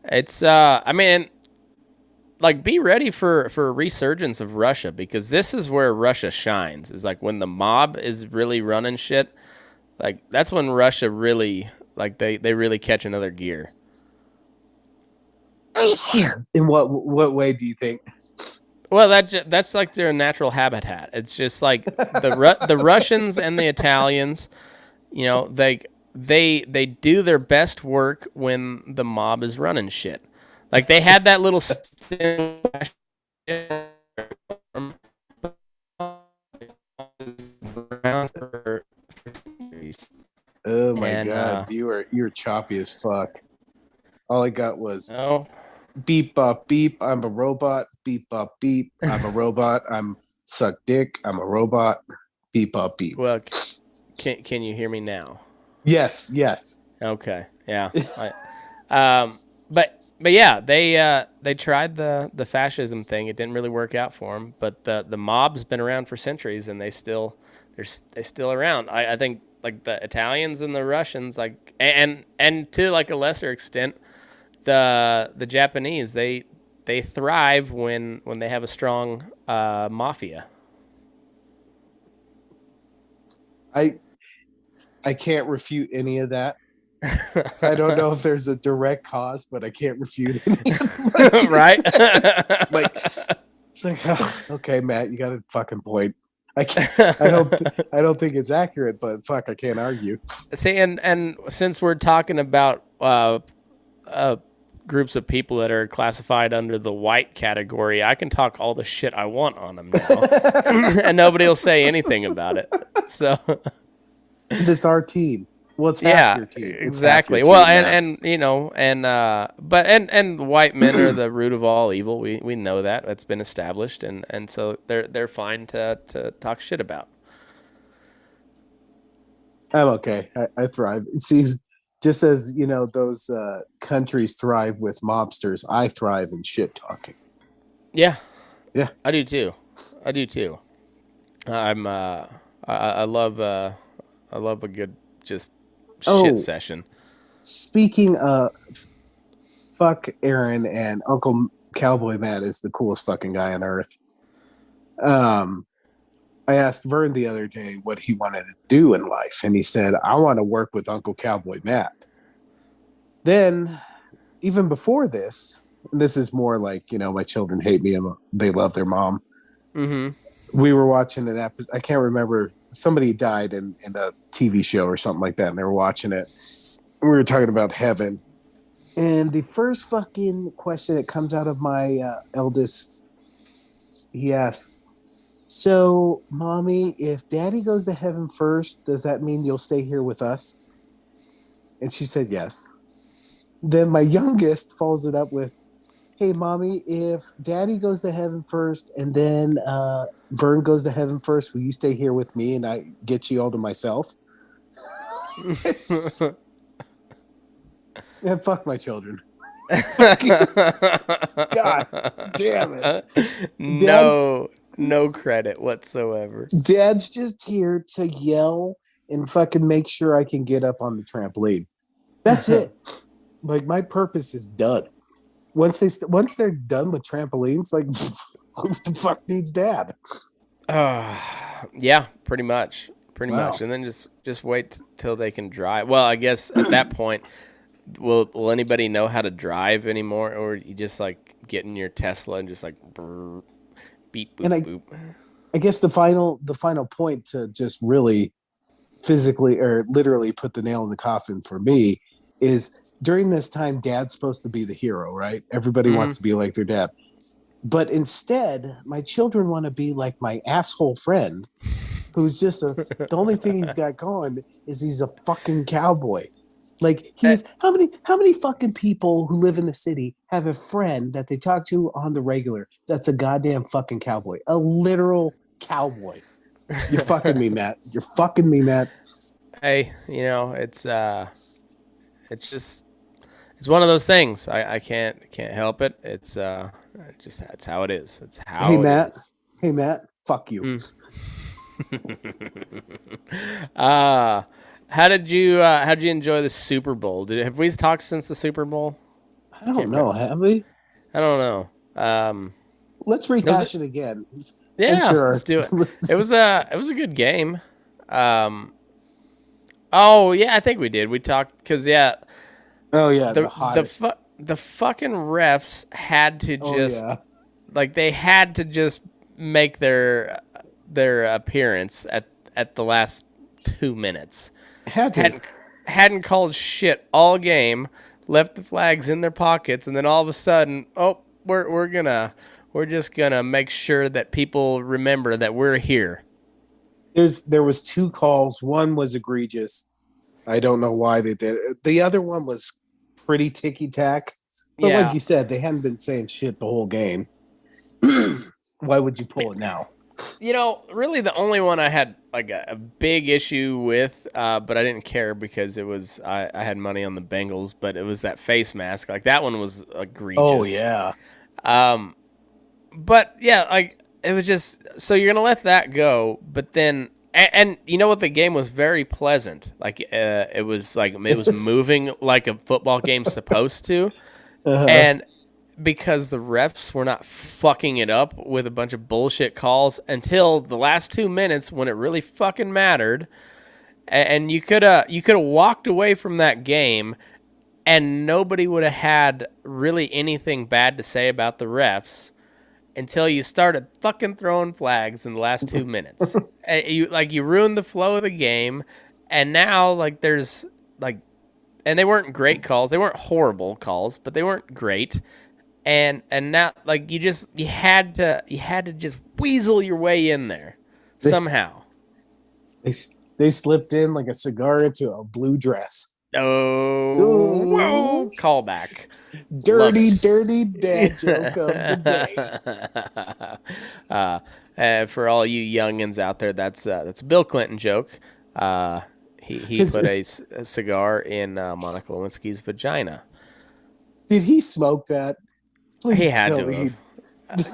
[SPEAKER 2] it's be ready for a resurgence of Russia, because this is where Russia shines. Is when the mob is really running shit. That's when Russia really they really catch another gear.
[SPEAKER 3] In what way do you think?
[SPEAKER 2] Well, that's their natural habitat. It's just the Russians and the Italians, they do their best work when the mob is running shit. They had that little
[SPEAKER 3] oh my god, you're choppy as fuck. All I got was beep bop beep. I'm a robot. Beep bop beep. I'm a robot. I'm suck dick. I'm a robot. Beep bop beep.
[SPEAKER 2] Well, can you hear me now?
[SPEAKER 3] Yes.
[SPEAKER 2] Okay. Yeah. But yeah, they tried the fascism thing. It didn't really work out for them. But the mob's been around for centuries, and they're still around. I think like the Italians and the Russians, like and to like a lesser extent, the Japanese, they thrive when they have a strong mafia.
[SPEAKER 3] I can't refute any of that. I don't know if there's a direct cause, but I can't refute any of what you
[SPEAKER 2] Right?
[SPEAKER 3] said. Like, it's like, oh, okay, Matt, you got a fucking point. I don't think it's accurate, but fuck, I can't argue.
[SPEAKER 2] See, and since we're talking about groups of people that are classified under the white category, I can talk all the shit I want on them now, and nobody will say anything about it. So,
[SPEAKER 3] 'Cause it's our team. Well, it's half
[SPEAKER 2] yeah,
[SPEAKER 3] your team. It's
[SPEAKER 2] exactly.
[SPEAKER 3] half your
[SPEAKER 2] Well,
[SPEAKER 3] team,
[SPEAKER 2] and you know, but white men are the root of all evil. We know that. That's been established, and so they're fine to talk shit about.
[SPEAKER 3] I'm okay. I thrive. See, just as you know, those countries thrive with mobsters. I thrive in shit talking.
[SPEAKER 2] Yeah,
[SPEAKER 3] Yeah,
[SPEAKER 2] I do too. I love a good just shit session.
[SPEAKER 3] Speaking of, fuck Aaron and Uncle Cowboy Matt is the coolest fucking guy on earth. I asked Vern the other day what he wanted to do in life, and he said, I want to work with Uncle Cowboy Matt. Then, even before this, and this is more like, you know, my children hate me and they love their mom.
[SPEAKER 2] Mm-hmm.
[SPEAKER 3] We were watching an episode, I can't remember, somebody died in a TV show or something like that, and they were watching it. We were talking about heaven. And the first fucking question that comes out of my eldest, he asks, so, Mommy, if Daddy goes to heaven first, does that mean you'll stay here with us? And she said yes. Then my youngest follows it up with, hey, Mommy, if Daddy goes to heaven first and then Vern goes to heaven first, will you stay here with me and I get you all to myself? Yeah, fuck my children. God damn it.
[SPEAKER 2] No credit whatsoever.
[SPEAKER 3] Dad's just here to yell and fucking make sure I can get up on the trampoline. That's it. Like, my purpose is done. Once they're done with trampolines, like, who the fuck needs Dad?
[SPEAKER 2] Yeah, pretty much. And then just wait till they can drive. Well, I guess at that point, will anybody know how to drive anymore, or you just like get in your Tesla and just like brrr, beep boop boop?
[SPEAKER 3] I guess the final point to just really physically or literally put the nail in the coffin for me is during this time, Dad's supposed to be the hero, right? Everybody wants to be like their dad. But instead, my children want to be like my asshole friend who's just the only thing he's got going is he's a fucking cowboy. Like, he's how many fucking people who live in the city have a friend that they talk to on the regular that's a goddamn fucking cowboy, a literal cowboy. You're fucking me, Matt. You're fucking me, Matt.
[SPEAKER 2] Hey, you know, it's one of those things. I can't help it. It's how it is. It's how
[SPEAKER 3] Hey,
[SPEAKER 2] it
[SPEAKER 3] Matt.
[SPEAKER 2] is.
[SPEAKER 3] Hey, Matt. Fuck you.
[SPEAKER 2] How'd you enjoy the Super Bowl? Have we talked since the Super Bowl?
[SPEAKER 3] I don't know. Have we?
[SPEAKER 2] I don't know.
[SPEAKER 3] Let's rehash it again.
[SPEAKER 2] Yeah,
[SPEAKER 3] sure.
[SPEAKER 2] Let's do it. It was a good game. Oh yeah, I think we did. We talked because
[SPEAKER 3] Oh yeah,
[SPEAKER 2] the fucking refs had to just they had to just make their appearance at the last 2 minutes. Hadn't called shit all game, left the flags in their pockets, and then all of a sudden, we're just gonna make sure that people remember that we're here.
[SPEAKER 3] There was 2 calls. One was egregious. I don't know why they did it. The other one was pretty ticky-tack. But like you said, they hadn't been saying shit the whole game. Why would you pull it now?
[SPEAKER 2] You know, really the only one I had like a big issue with, but I didn't care because it was I had money on the Bengals, but it was that face mask. Like that one was egregious.
[SPEAKER 3] Oh yeah.
[SPEAKER 2] But yeah, like it was just so you're gonna let that go, but then And you know what? The game was very pleasant. Like it was moving like a football game's supposed to, and because the refs were not fucking it up with a bunch of bullshit calls until the last 2 minutes when it really fucking mattered, and you could have walked away from that game, and nobody would have had really anything bad to say about the refs until you started fucking throwing flags in the last 2 minutes. You ruined the flow of the game, and now there's and they weren't great calls. They weren't horrible calls, but they weren't great. And now you had to just weasel your way in there somehow.
[SPEAKER 3] They slipped in like a cigar into a blue dress.
[SPEAKER 2] Oh, whoa, callback.
[SPEAKER 3] Dirty dad joke of the day.
[SPEAKER 2] For all you youngins out there, that's a Bill Clinton joke. He put a cigar in Monica Lewinsky's vagina.
[SPEAKER 3] Did he smoke that? Please
[SPEAKER 2] he had
[SPEAKER 3] tell
[SPEAKER 2] to.
[SPEAKER 3] me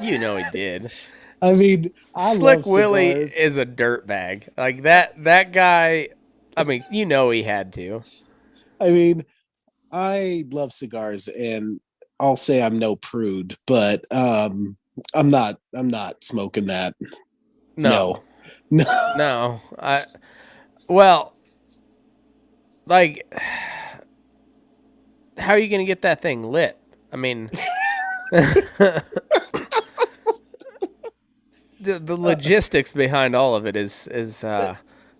[SPEAKER 2] You know he did.
[SPEAKER 3] I mean, I
[SPEAKER 2] Slick
[SPEAKER 3] love
[SPEAKER 2] Willie
[SPEAKER 3] cigars.
[SPEAKER 2] is a dirtbag. Like that guy. I mean, you know he had to.
[SPEAKER 3] I mean, I love cigars, and I'll say I'm no prude, but I'm not smoking that.
[SPEAKER 2] No. Well, how are you gonna get that thing lit? I mean, the logistics behind all of it is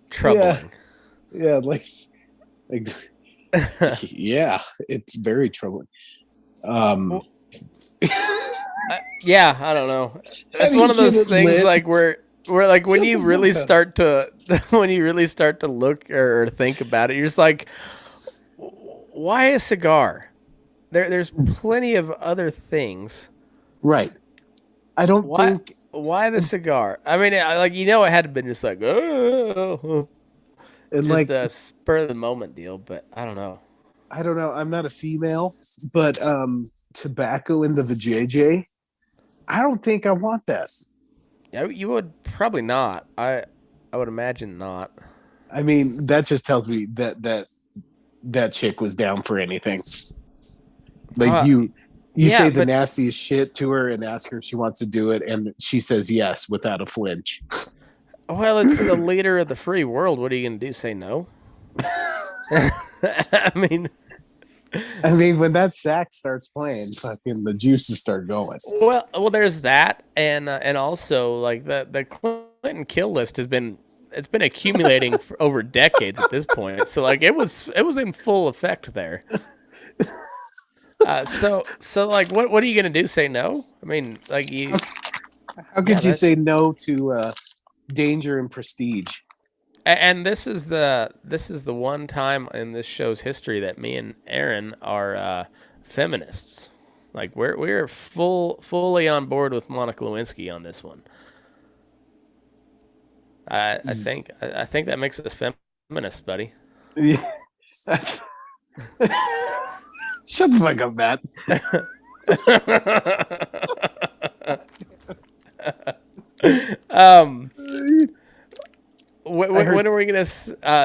[SPEAKER 2] troubling.
[SPEAKER 3] Yeah, yeah, it's very troubling.
[SPEAKER 2] Yeah, I don't know. It's one of those things where when you really start to look or think about it, you're just like, why a cigar? There's plenty of other things.
[SPEAKER 3] Right. I don't think.
[SPEAKER 2] Why the cigar? I mean, it had to have been just oh.
[SPEAKER 3] And
[SPEAKER 2] just a spur of the moment deal, but I don't know.
[SPEAKER 3] I'm not a female, but tobacco in the vajayjay, I don't think I want that.
[SPEAKER 2] Yeah, you would probably not. I would imagine not.
[SPEAKER 3] I mean, that just tells me that chick was down for anything. You say the nastiest shit to her and ask her if she wants to do it, and she says yes without a flinch.
[SPEAKER 2] Well, it's the leader of the free world. What are you going to do? Say no? I mean,
[SPEAKER 3] when that sax starts playing, fucking the juices start going.
[SPEAKER 2] Well, there's that, and also the Clinton kill list it's been accumulating for over decades at this point. So it was in full effect there. So what are you going to do? Say no? I mean, you.
[SPEAKER 3] How could you say no to danger and prestige?
[SPEAKER 2] And this is the one time in this show's history that me and Aaron are feminists. We're fully on board with Monica Lewinsky on this one. I think that makes us feminists, buddy.
[SPEAKER 3] Yeah. Shut the fuck up, Matt.
[SPEAKER 2] When are we gonna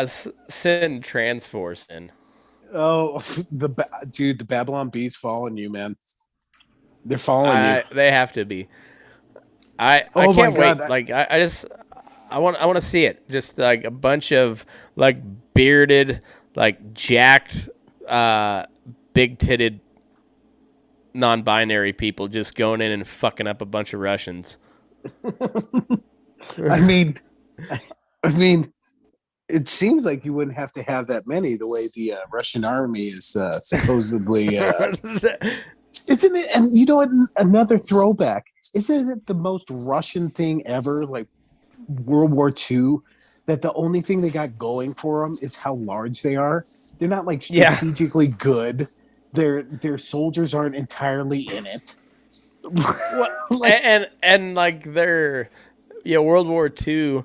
[SPEAKER 2] send Transforce in?
[SPEAKER 3] Oh, the Babylon Beats following you, man. They're following you.
[SPEAKER 2] They have to be. I can't wait. I want to see it. Just a bunch of bearded, jacked, big-titted, non-binary people just going in and fucking up a bunch of Russians.
[SPEAKER 3] I mean, it seems like you wouldn't have to have that many the way the Russian army is supposedly. Isn't it? And you know what? Another throwback. Isn't it the most Russian thing ever? World War II, that the only thing they got going for them is how large they are. They're not strategically good. Their soldiers aren't entirely in it.
[SPEAKER 2] Their World War II,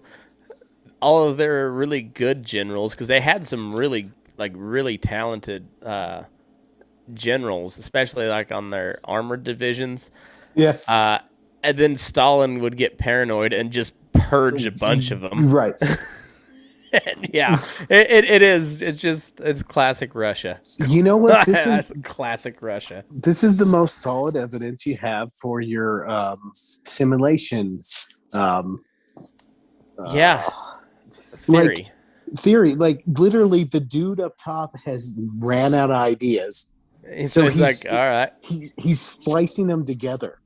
[SPEAKER 2] all of their really good generals, because they had some really talented generals, especially on their armored divisions.
[SPEAKER 3] Yeah.
[SPEAKER 2] And then Stalin would get paranoid and just purge a bunch of them.
[SPEAKER 3] Right.
[SPEAKER 2] Yeah, it is. It's classic Russia.
[SPEAKER 3] You know what? This is
[SPEAKER 2] Classic Russia.
[SPEAKER 3] the most solid evidence you have for your simulation. Um,
[SPEAKER 2] Yeah,
[SPEAKER 3] like
[SPEAKER 2] theory.
[SPEAKER 3] theory, like literally, the dude up top has ran out of ideas,
[SPEAKER 2] So he's like, all right.
[SPEAKER 3] he's splicing them together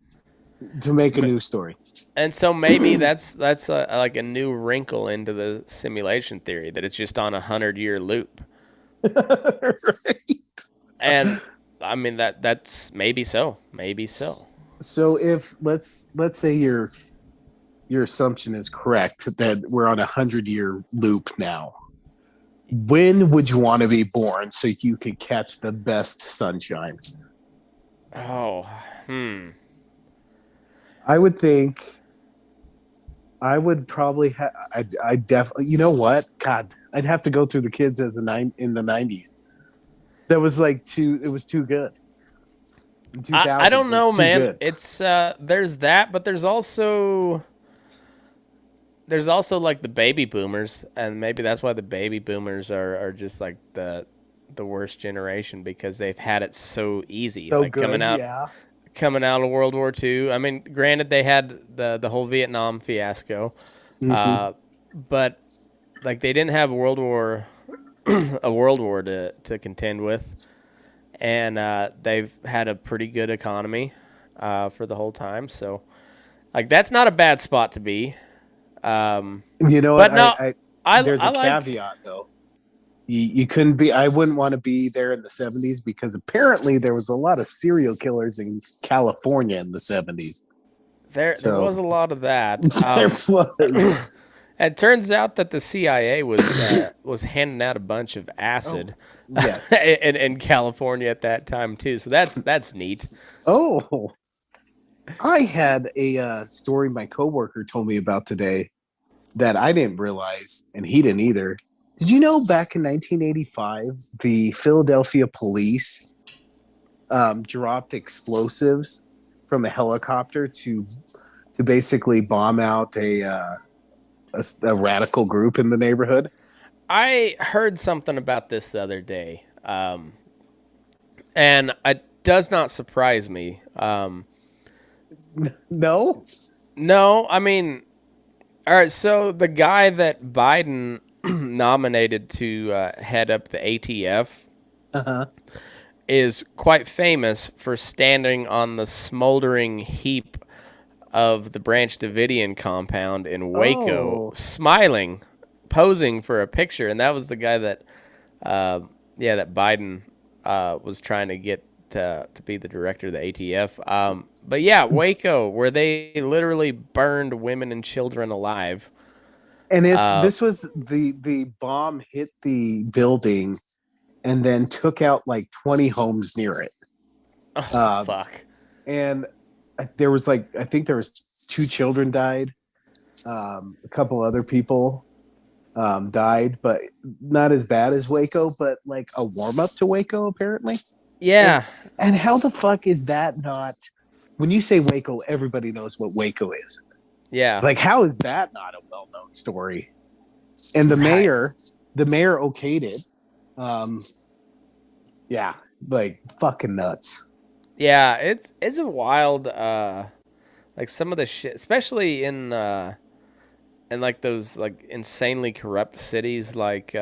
[SPEAKER 3] to make a new story.
[SPEAKER 2] And so maybe that's like a new wrinkle into the simulation theory that it's just on 100-year loop.
[SPEAKER 3] Right.
[SPEAKER 2] And I mean that's maybe so.
[SPEAKER 3] So if let's say your assumption is correct that we're on 100-year loop now, when would you want to be born so you could catch the best sunshine?
[SPEAKER 2] Oh,
[SPEAKER 3] I would think I would probably have. I definitely. You know what? God, I'd have to go through the kids as in the 90s. That was like too. It was too good. In 2000s,
[SPEAKER 2] I don't know, man.
[SPEAKER 3] Good.
[SPEAKER 2] It's there's that, but there's also like the baby boomers, and maybe that's why the baby boomers are just like the worst generation because they've had it so easy,
[SPEAKER 3] So
[SPEAKER 2] like
[SPEAKER 3] good,
[SPEAKER 2] coming out of World War II. I mean, granted, they had the whole Vietnam fiasco, but like they didn't have a world war to contend with, and they've had a pretty good economy for the whole time. So, like, that's not a bad spot to be.
[SPEAKER 3] You know
[SPEAKER 2] but
[SPEAKER 3] what?
[SPEAKER 2] no,
[SPEAKER 3] there's
[SPEAKER 2] I
[SPEAKER 3] a
[SPEAKER 2] like,
[SPEAKER 3] caveat though. You couldn't be. I wouldn't want to be there in the 70s because apparently there was a lot of serial killers in California in the 70s.
[SPEAKER 2] There was a lot of that.
[SPEAKER 3] There was.
[SPEAKER 2] It turns out that the CIA was handing out a bunch of acid,
[SPEAKER 3] Yes,
[SPEAKER 2] in California at that time too. So that's neat.
[SPEAKER 3] Oh, I had a story my coworker told me about today that I didn't realize, and he didn't either. Did you know back in 1985, the Philadelphia police dropped explosives from a helicopter to basically bomb out a radical group in the neighborhood?
[SPEAKER 2] I heard something about this the other day, and it does not surprise me.
[SPEAKER 3] No?
[SPEAKER 2] No, I mean, all right. So the guy that Biden nominated to head up the ATF is quite famous for standing on the smoldering heap of the Branch Davidian compound in Waco, smiling, posing for a picture, and that was the guy that, that Biden was trying to get to be the director of the ATF. But yeah, Waco, where they literally burned women and children alive.
[SPEAKER 3] And this was the bomb hit the building and then took out like 20 homes near it.
[SPEAKER 2] Oh, fuck.
[SPEAKER 3] And there was I think there was 2 children died. A couple other people died, but not as bad as Waco, but like a warm up to Waco apparently.
[SPEAKER 2] Yeah.
[SPEAKER 3] And how the fuck is that not? When you say Waco, everybody knows what Waco is.
[SPEAKER 2] Yeah.
[SPEAKER 3] Like, how is that not a well-known story? And the mayor okayed it. Yeah, like fucking nuts.
[SPEAKER 2] Yeah, it's a wild, like some of the shit, especially in like those like insanely corrupt cities like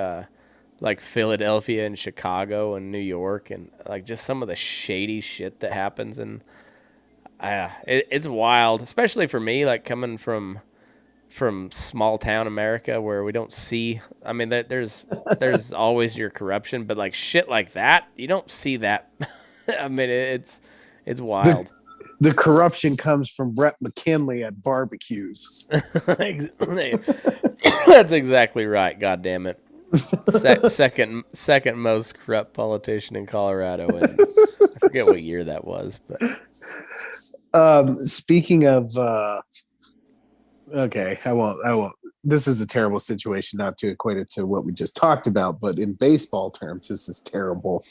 [SPEAKER 2] Philadelphia and Chicago and New York, and like just some of the shady shit that happens, and it's wild, especially for me, like coming from small town America where we don't see. I mean, there's always your corruption, but like shit like that, you don't see that. I mean, it's wild.
[SPEAKER 3] The corruption comes from Brett McKinley at barbecues.
[SPEAKER 2] That's exactly right. God damn it. Second most corrupt politician in Colorado, and I forget what year that was. But
[SPEAKER 3] speaking of, okay, I won't. This is a terrible situation, not to equate it to what we just talked about, but in baseball terms, this is terrible.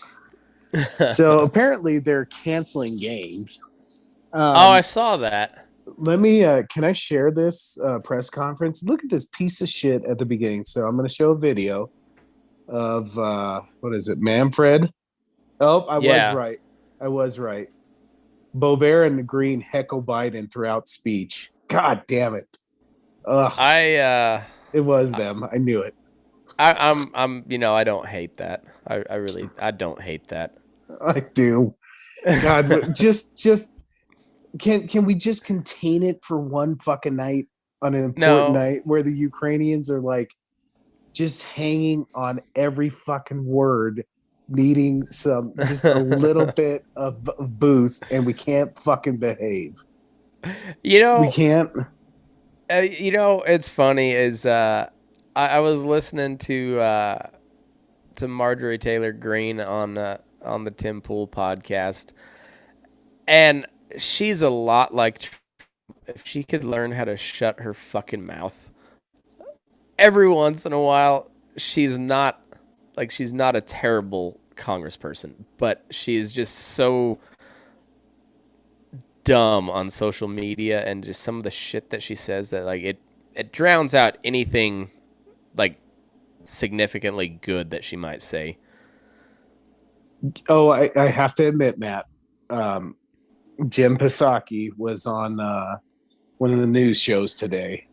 [SPEAKER 3] So apparently, they're canceling games.
[SPEAKER 2] I saw that.
[SPEAKER 3] Let me. Can I share this press conference? Look at this piece of shit at the beginning. So I'm going to show a video of what is it, Manfred? Oh, I was
[SPEAKER 2] Yeah.
[SPEAKER 3] right. I was right. Boebert and Green heckle Biden throughout speech. God damn it! Ugh, it was them. I knew it.
[SPEAKER 2] I'm I don't hate that. I really I don't hate that.
[SPEAKER 3] I do. God, just can we just contain it for one fucking night on an important
[SPEAKER 2] No.
[SPEAKER 3] night where the Ukrainians are like just hanging on every fucking word, needing some just a little bit of boost, and we can't fucking behave.
[SPEAKER 2] You
[SPEAKER 3] We
[SPEAKER 2] know,
[SPEAKER 3] can't.
[SPEAKER 2] it's funny is I was listening to Marjorie Taylor Greene on the Tim Pool podcast, and she's a lot like Trump. If she could learn how to shut her fucking mouth every once in a while. She's not a terrible congressperson, but she's just so dumb on social media and just some of the shit that she says that like it drowns out anything like significantly good that she might say.
[SPEAKER 3] Oh, I have to admit, Matt. Jim Psaki was on one of the news shows today,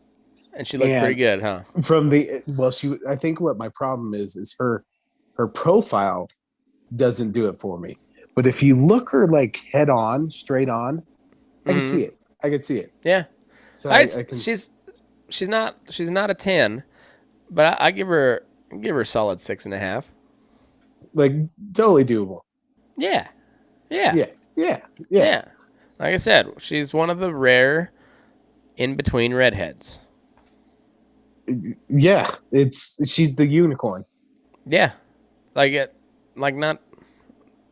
[SPEAKER 2] And she looked pretty good, huh?
[SPEAKER 3] from the she. I think what my problem is her profile doesn't do it for me. But if you look her like head on, straight on, I can see it. I can see it.
[SPEAKER 2] Yeah.
[SPEAKER 3] So I can,
[SPEAKER 2] She's not a 10, but I give her a solid 6.5.
[SPEAKER 3] like totally doable.
[SPEAKER 2] Yeah. Yeah.
[SPEAKER 3] Yeah. Yeah. Yeah.
[SPEAKER 2] Yeah. Like I said, she's one of the rare in between redheads.
[SPEAKER 3] Yeah. She's the unicorn.
[SPEAKER 2] Yeah.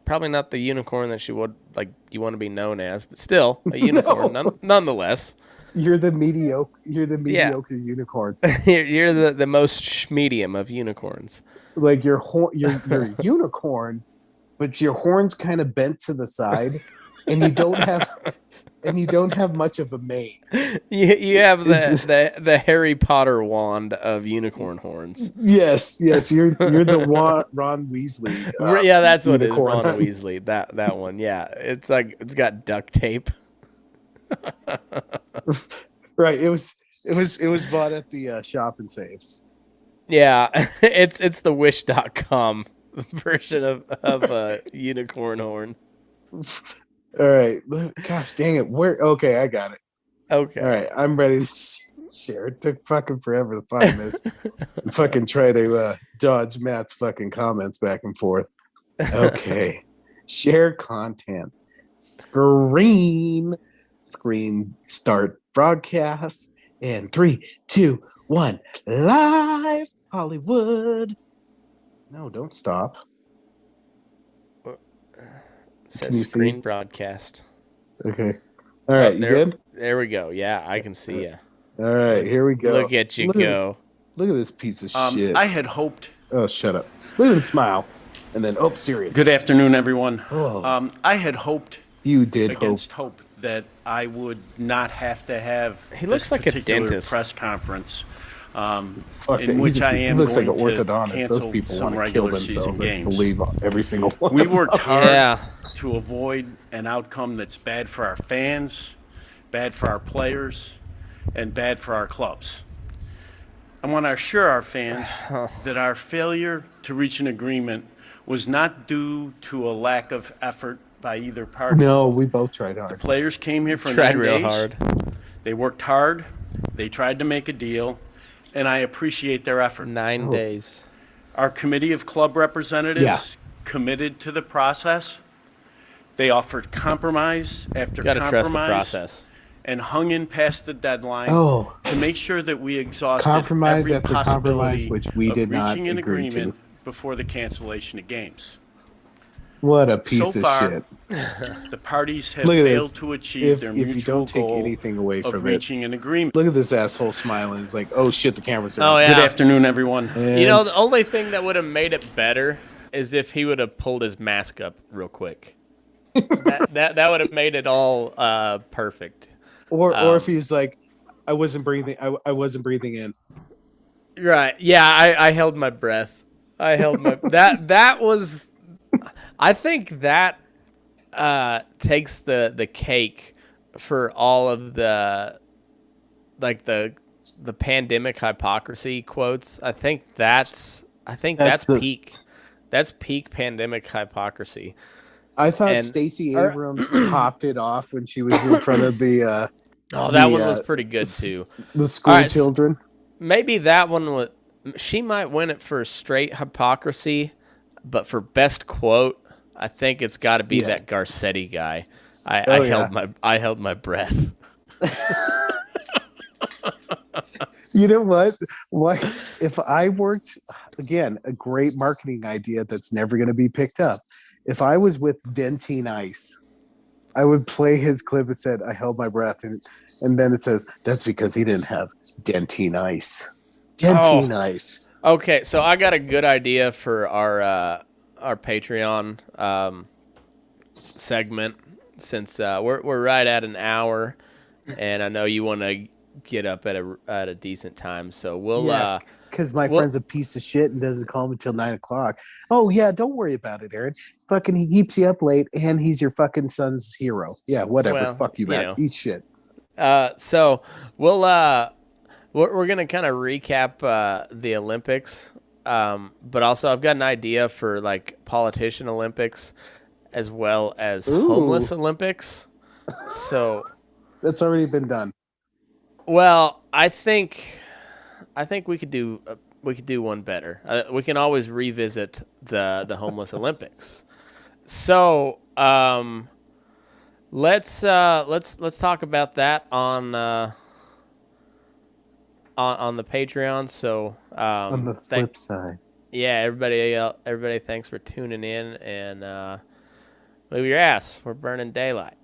[SPEAKER 2] Probably not the unicorn that she would like you want to be known as, but still a unicorn nonetheless.
[SPEAKER 3] You're the mediocre unicorn.
[SPEAKER 2] You're the most medium of unicorns.
[SPEAKER 3] Like you're a unicorn, but your horn's kind of bent to the side, and you don't have much of a mane.
[SPEAKER 2] You have the Harry Potter wand of unicorn horns.
[SPEAKER 3] Yes, you're the Ron Weasley.
[SPEAKER 2] Yeah, that's what it is.
[SPEAKER 3] unicorn.
[SPEAKER 2] Ron Weasley. That one. Yeah, it's like it's got duct tape.
[SPEAKER 3] Right. It was bought at the shop and save.
[SPEAKER 2] Yeah, it's the Wish.com version of a unicorn horn.
[SPEAKER 3] All right. Gosh dang it. Okay, I got it.
[SPEAKER 2] Okay.
[SPEAKER 3] All right. I'm ready to share. It took fucking forever to find this. Fucking try to dodge Matt's fucking comments back and forth. Okay. Share content. Screen start broadcast. And 3, 2, 1. Live Hollywood. No, don't stop.
[SPEAKER 2] It says screen broadcast.
[SPEAKER 3] Okay. All right, you good?
[SPEAKER 2] There we go. Yeah, I can see you.
[SPEAKER 3] All right, here we go.
[SPEAKER 2] Look at you go.
[SPEAKER 3] Look at this piece of shit.
[SPEAKER 6] I had hoped.
[SPEAKER 3] Oh, shut up. Look at him smile. And then, serious.
[SPEAKER 6] Good afternoon, everyone.
[SPEAKER 3] Oh.
[SPEAKER 6] I had hoped
[SPEAKER 3] You did
[SPEAKER 6] against
[SPEAKER 3] hope.
[SPEAKER 6] hope that I would not have to have
[SPEAKER 2] He looks
[SPEAKER 6] this
[SPEAKER 2] like a
[SPEAKER 6] particular
[SPEAKER 2] dentist.
[SPEAKER 6] press conference
[SPEAKER 3] Fuck
[SPEAKER 6] in
[SPEAKER 3] that.
[SPEAKER 6] which I
[SPEAKER 3] He
[SPEAKER 6] am
[SPEAKER 3] looks like
[SPEAKER 6] going
[SPEAKER 3] an
[SPEAKER 6] to
[SPEAKER 3] orthodontist. Those
[SPEAKER 6] cancel
[SPEAKER 3] people
[SPEAKER 6] some
[SPEAKER 3] want to kill
[SPEAKER 6] regular season
[SPEAKER 3] themselves. I
[SPEAKER 6] games.
[SPEAKER 3] believe every single one.
[SPEAKER 6] We
[SPEAKER 3] of them.
[SPEAKER 6] worked hard
[SPEAKER 2] Yeah.
[SPEAKER 6] to avoid an outcome that's bad for our fans, bad for our players, and bad for our clubs. I want to assure our fans that our failure to reach an agreement was not due to a lack of effort by either party.
[SPEAKER 3] No, we both tried hard.
[SPEAKER 6] Players came here for
[SPEAKER 2] Tried
[SPEAKER 6] 9
[SPEAKER 2] real
[SPEAKER 6] days.
[SPEAKER 2] hard.
[SPEAKER 6] They worked hard. They tried to make a deal, and I appreciate their effort.
[SPEAKER 2] 9 days.
[SPEAKER 6] Our committee of club representatives committed to the process. They offered compromise after
[SPEAKER 2] Got to
[SPEAKER 6] compromise
[SPEAKER 2] trust the process.
[SPEAKER 6] and hung in past the deadline
[SPEAKER 3] Oh.
[SPEAKER 6] to make sure that we exhausted
[SPEAKER 3] Compromise
[SPEAKER 6] every
[SPEAKER 3] after compromise,
[SPEAKER 6] possibility
[SPEAKER 3] which we
[SPEAKER 6] of
[SPEAKER 3] did not
[SPEAKER 6] reaching an
[SPEAKER 3] agree to.
[SPEAKER 6] agreement before the cancellation of games.
[SPEAKER 3] What a piece
[SPEAKER 6] So
[SPEAKER 3] of
[SPEAKER 6] far,
[SPEAKER 3] shit.
[SPEAKER 6] The parties have
[SPEAKER 3] Look at
[SPEAKER 6] failed
[SPEAKER 3] this.
[SPEAKER 6] to achieve
[SPEAKER 3] If
[SPEAKER 6] their
[SPEAKER 3] you
[SPEAKER 6] mutual
[SPEAKER 3] don't take
[SPEAKER 6] goal
[SPEAKER 3] anything away
[SPEAKER 6] of
[SPEAKER 3] from it,
[SPEAKER 6] reaching an agreement.
[SPEAKER 3] look at this asshole smiling. It's like, oh shit, the camera's on.
[SPEAKER 2] Oh, yeah.
[SPEAKER 6] Good afternoon, everyone.
[SPEAKER 3] And
[SPEAKER 2] You know, the only thing that would have made it better is if he would have pulled his mask up real quick. that would have made it all perfect.
[SPEAKER 3] Or if he's like, I wasn't breathing. I wasn't breathing in.
[SPEAKER 2] Right. Yeah, I held my breath. I held my that was I think that takes the cake for all of the like the pandemic hypocrisy quotes. I think that's
[SPEAKER 3] That's the.
[SPEAKER 2] peak. That's peak pandemic hypocrisy.
[SPEAKER 3] I thought
[SPEAKER 2] And
[SPEAKER 3] Stacey Abrams topped it off when she was in front of the
[SPEAKER 2] oh, that
[SPEAKER 3] the
[SPEAKER 2] one was
[SPEAKER 3] uh,
[SPEAKER 2] pretty good too.
[SPEAKER 3] the
[SPEAKER 2] All
[SPEAKER 3] school
[SPEAKER 2] right,
[SPEAKER 3] children.
[SPEAKER 2] maybe that one was. She might win it for straight hypocrisy, but for best quote, I think it's got to be
[SPEAKER 3] Yeah.
[SPEAKER 2] that Garcetti guy.
[SPEAKER 3] Oh, yeah.
[SPEAKER 2] I held my breath.
[SPEAKER 3] You know what? What if I worked again? A great marketing idea that's never going to be picked up. If I was with Dentine Ice, I would play his clip and said, "I held my breath," and then it says that's because he didn't have Dentine Ice. Dentine Ice.
[SPEAKER 2] Okay, so I got a good idea for our Patreon segment since we're right at an hour, and I know you want to get up at a decent time, so we'll
[SPEAKER 3] because my friend's a piece of shit and doesn't call me till 9 o'clock. Oh yeah, don't worry about it, Aaron. Fucking, he keeps you up late, and he's your fucking son's hero. Yeah, whatever.
[SPEAKER 2] Well,
[SPEAKER 3] Fuck you,
[SPEAKER 2] you
[SPEAKER 3] man.
[SPEAKER 2] know.
[SPEAKER 3] Eat shit.
[SPEAKER 2] So we'll we're gonna kind of recap the Olympics, but also I've got an idea for like politician Olympics as well as homeless Olympics. So
[SPEAKER 3] That's already been done.
[SPEAKER 2] well, I think we could do one better. We can always revisit the homeless Olympics. So let's talk about that on the Patreon. So
[SPEAKER 3] On the flip side.
[SPEAKER 2] yeah, everybody, thanks for tuning in and leave your ass. We're burning daylight.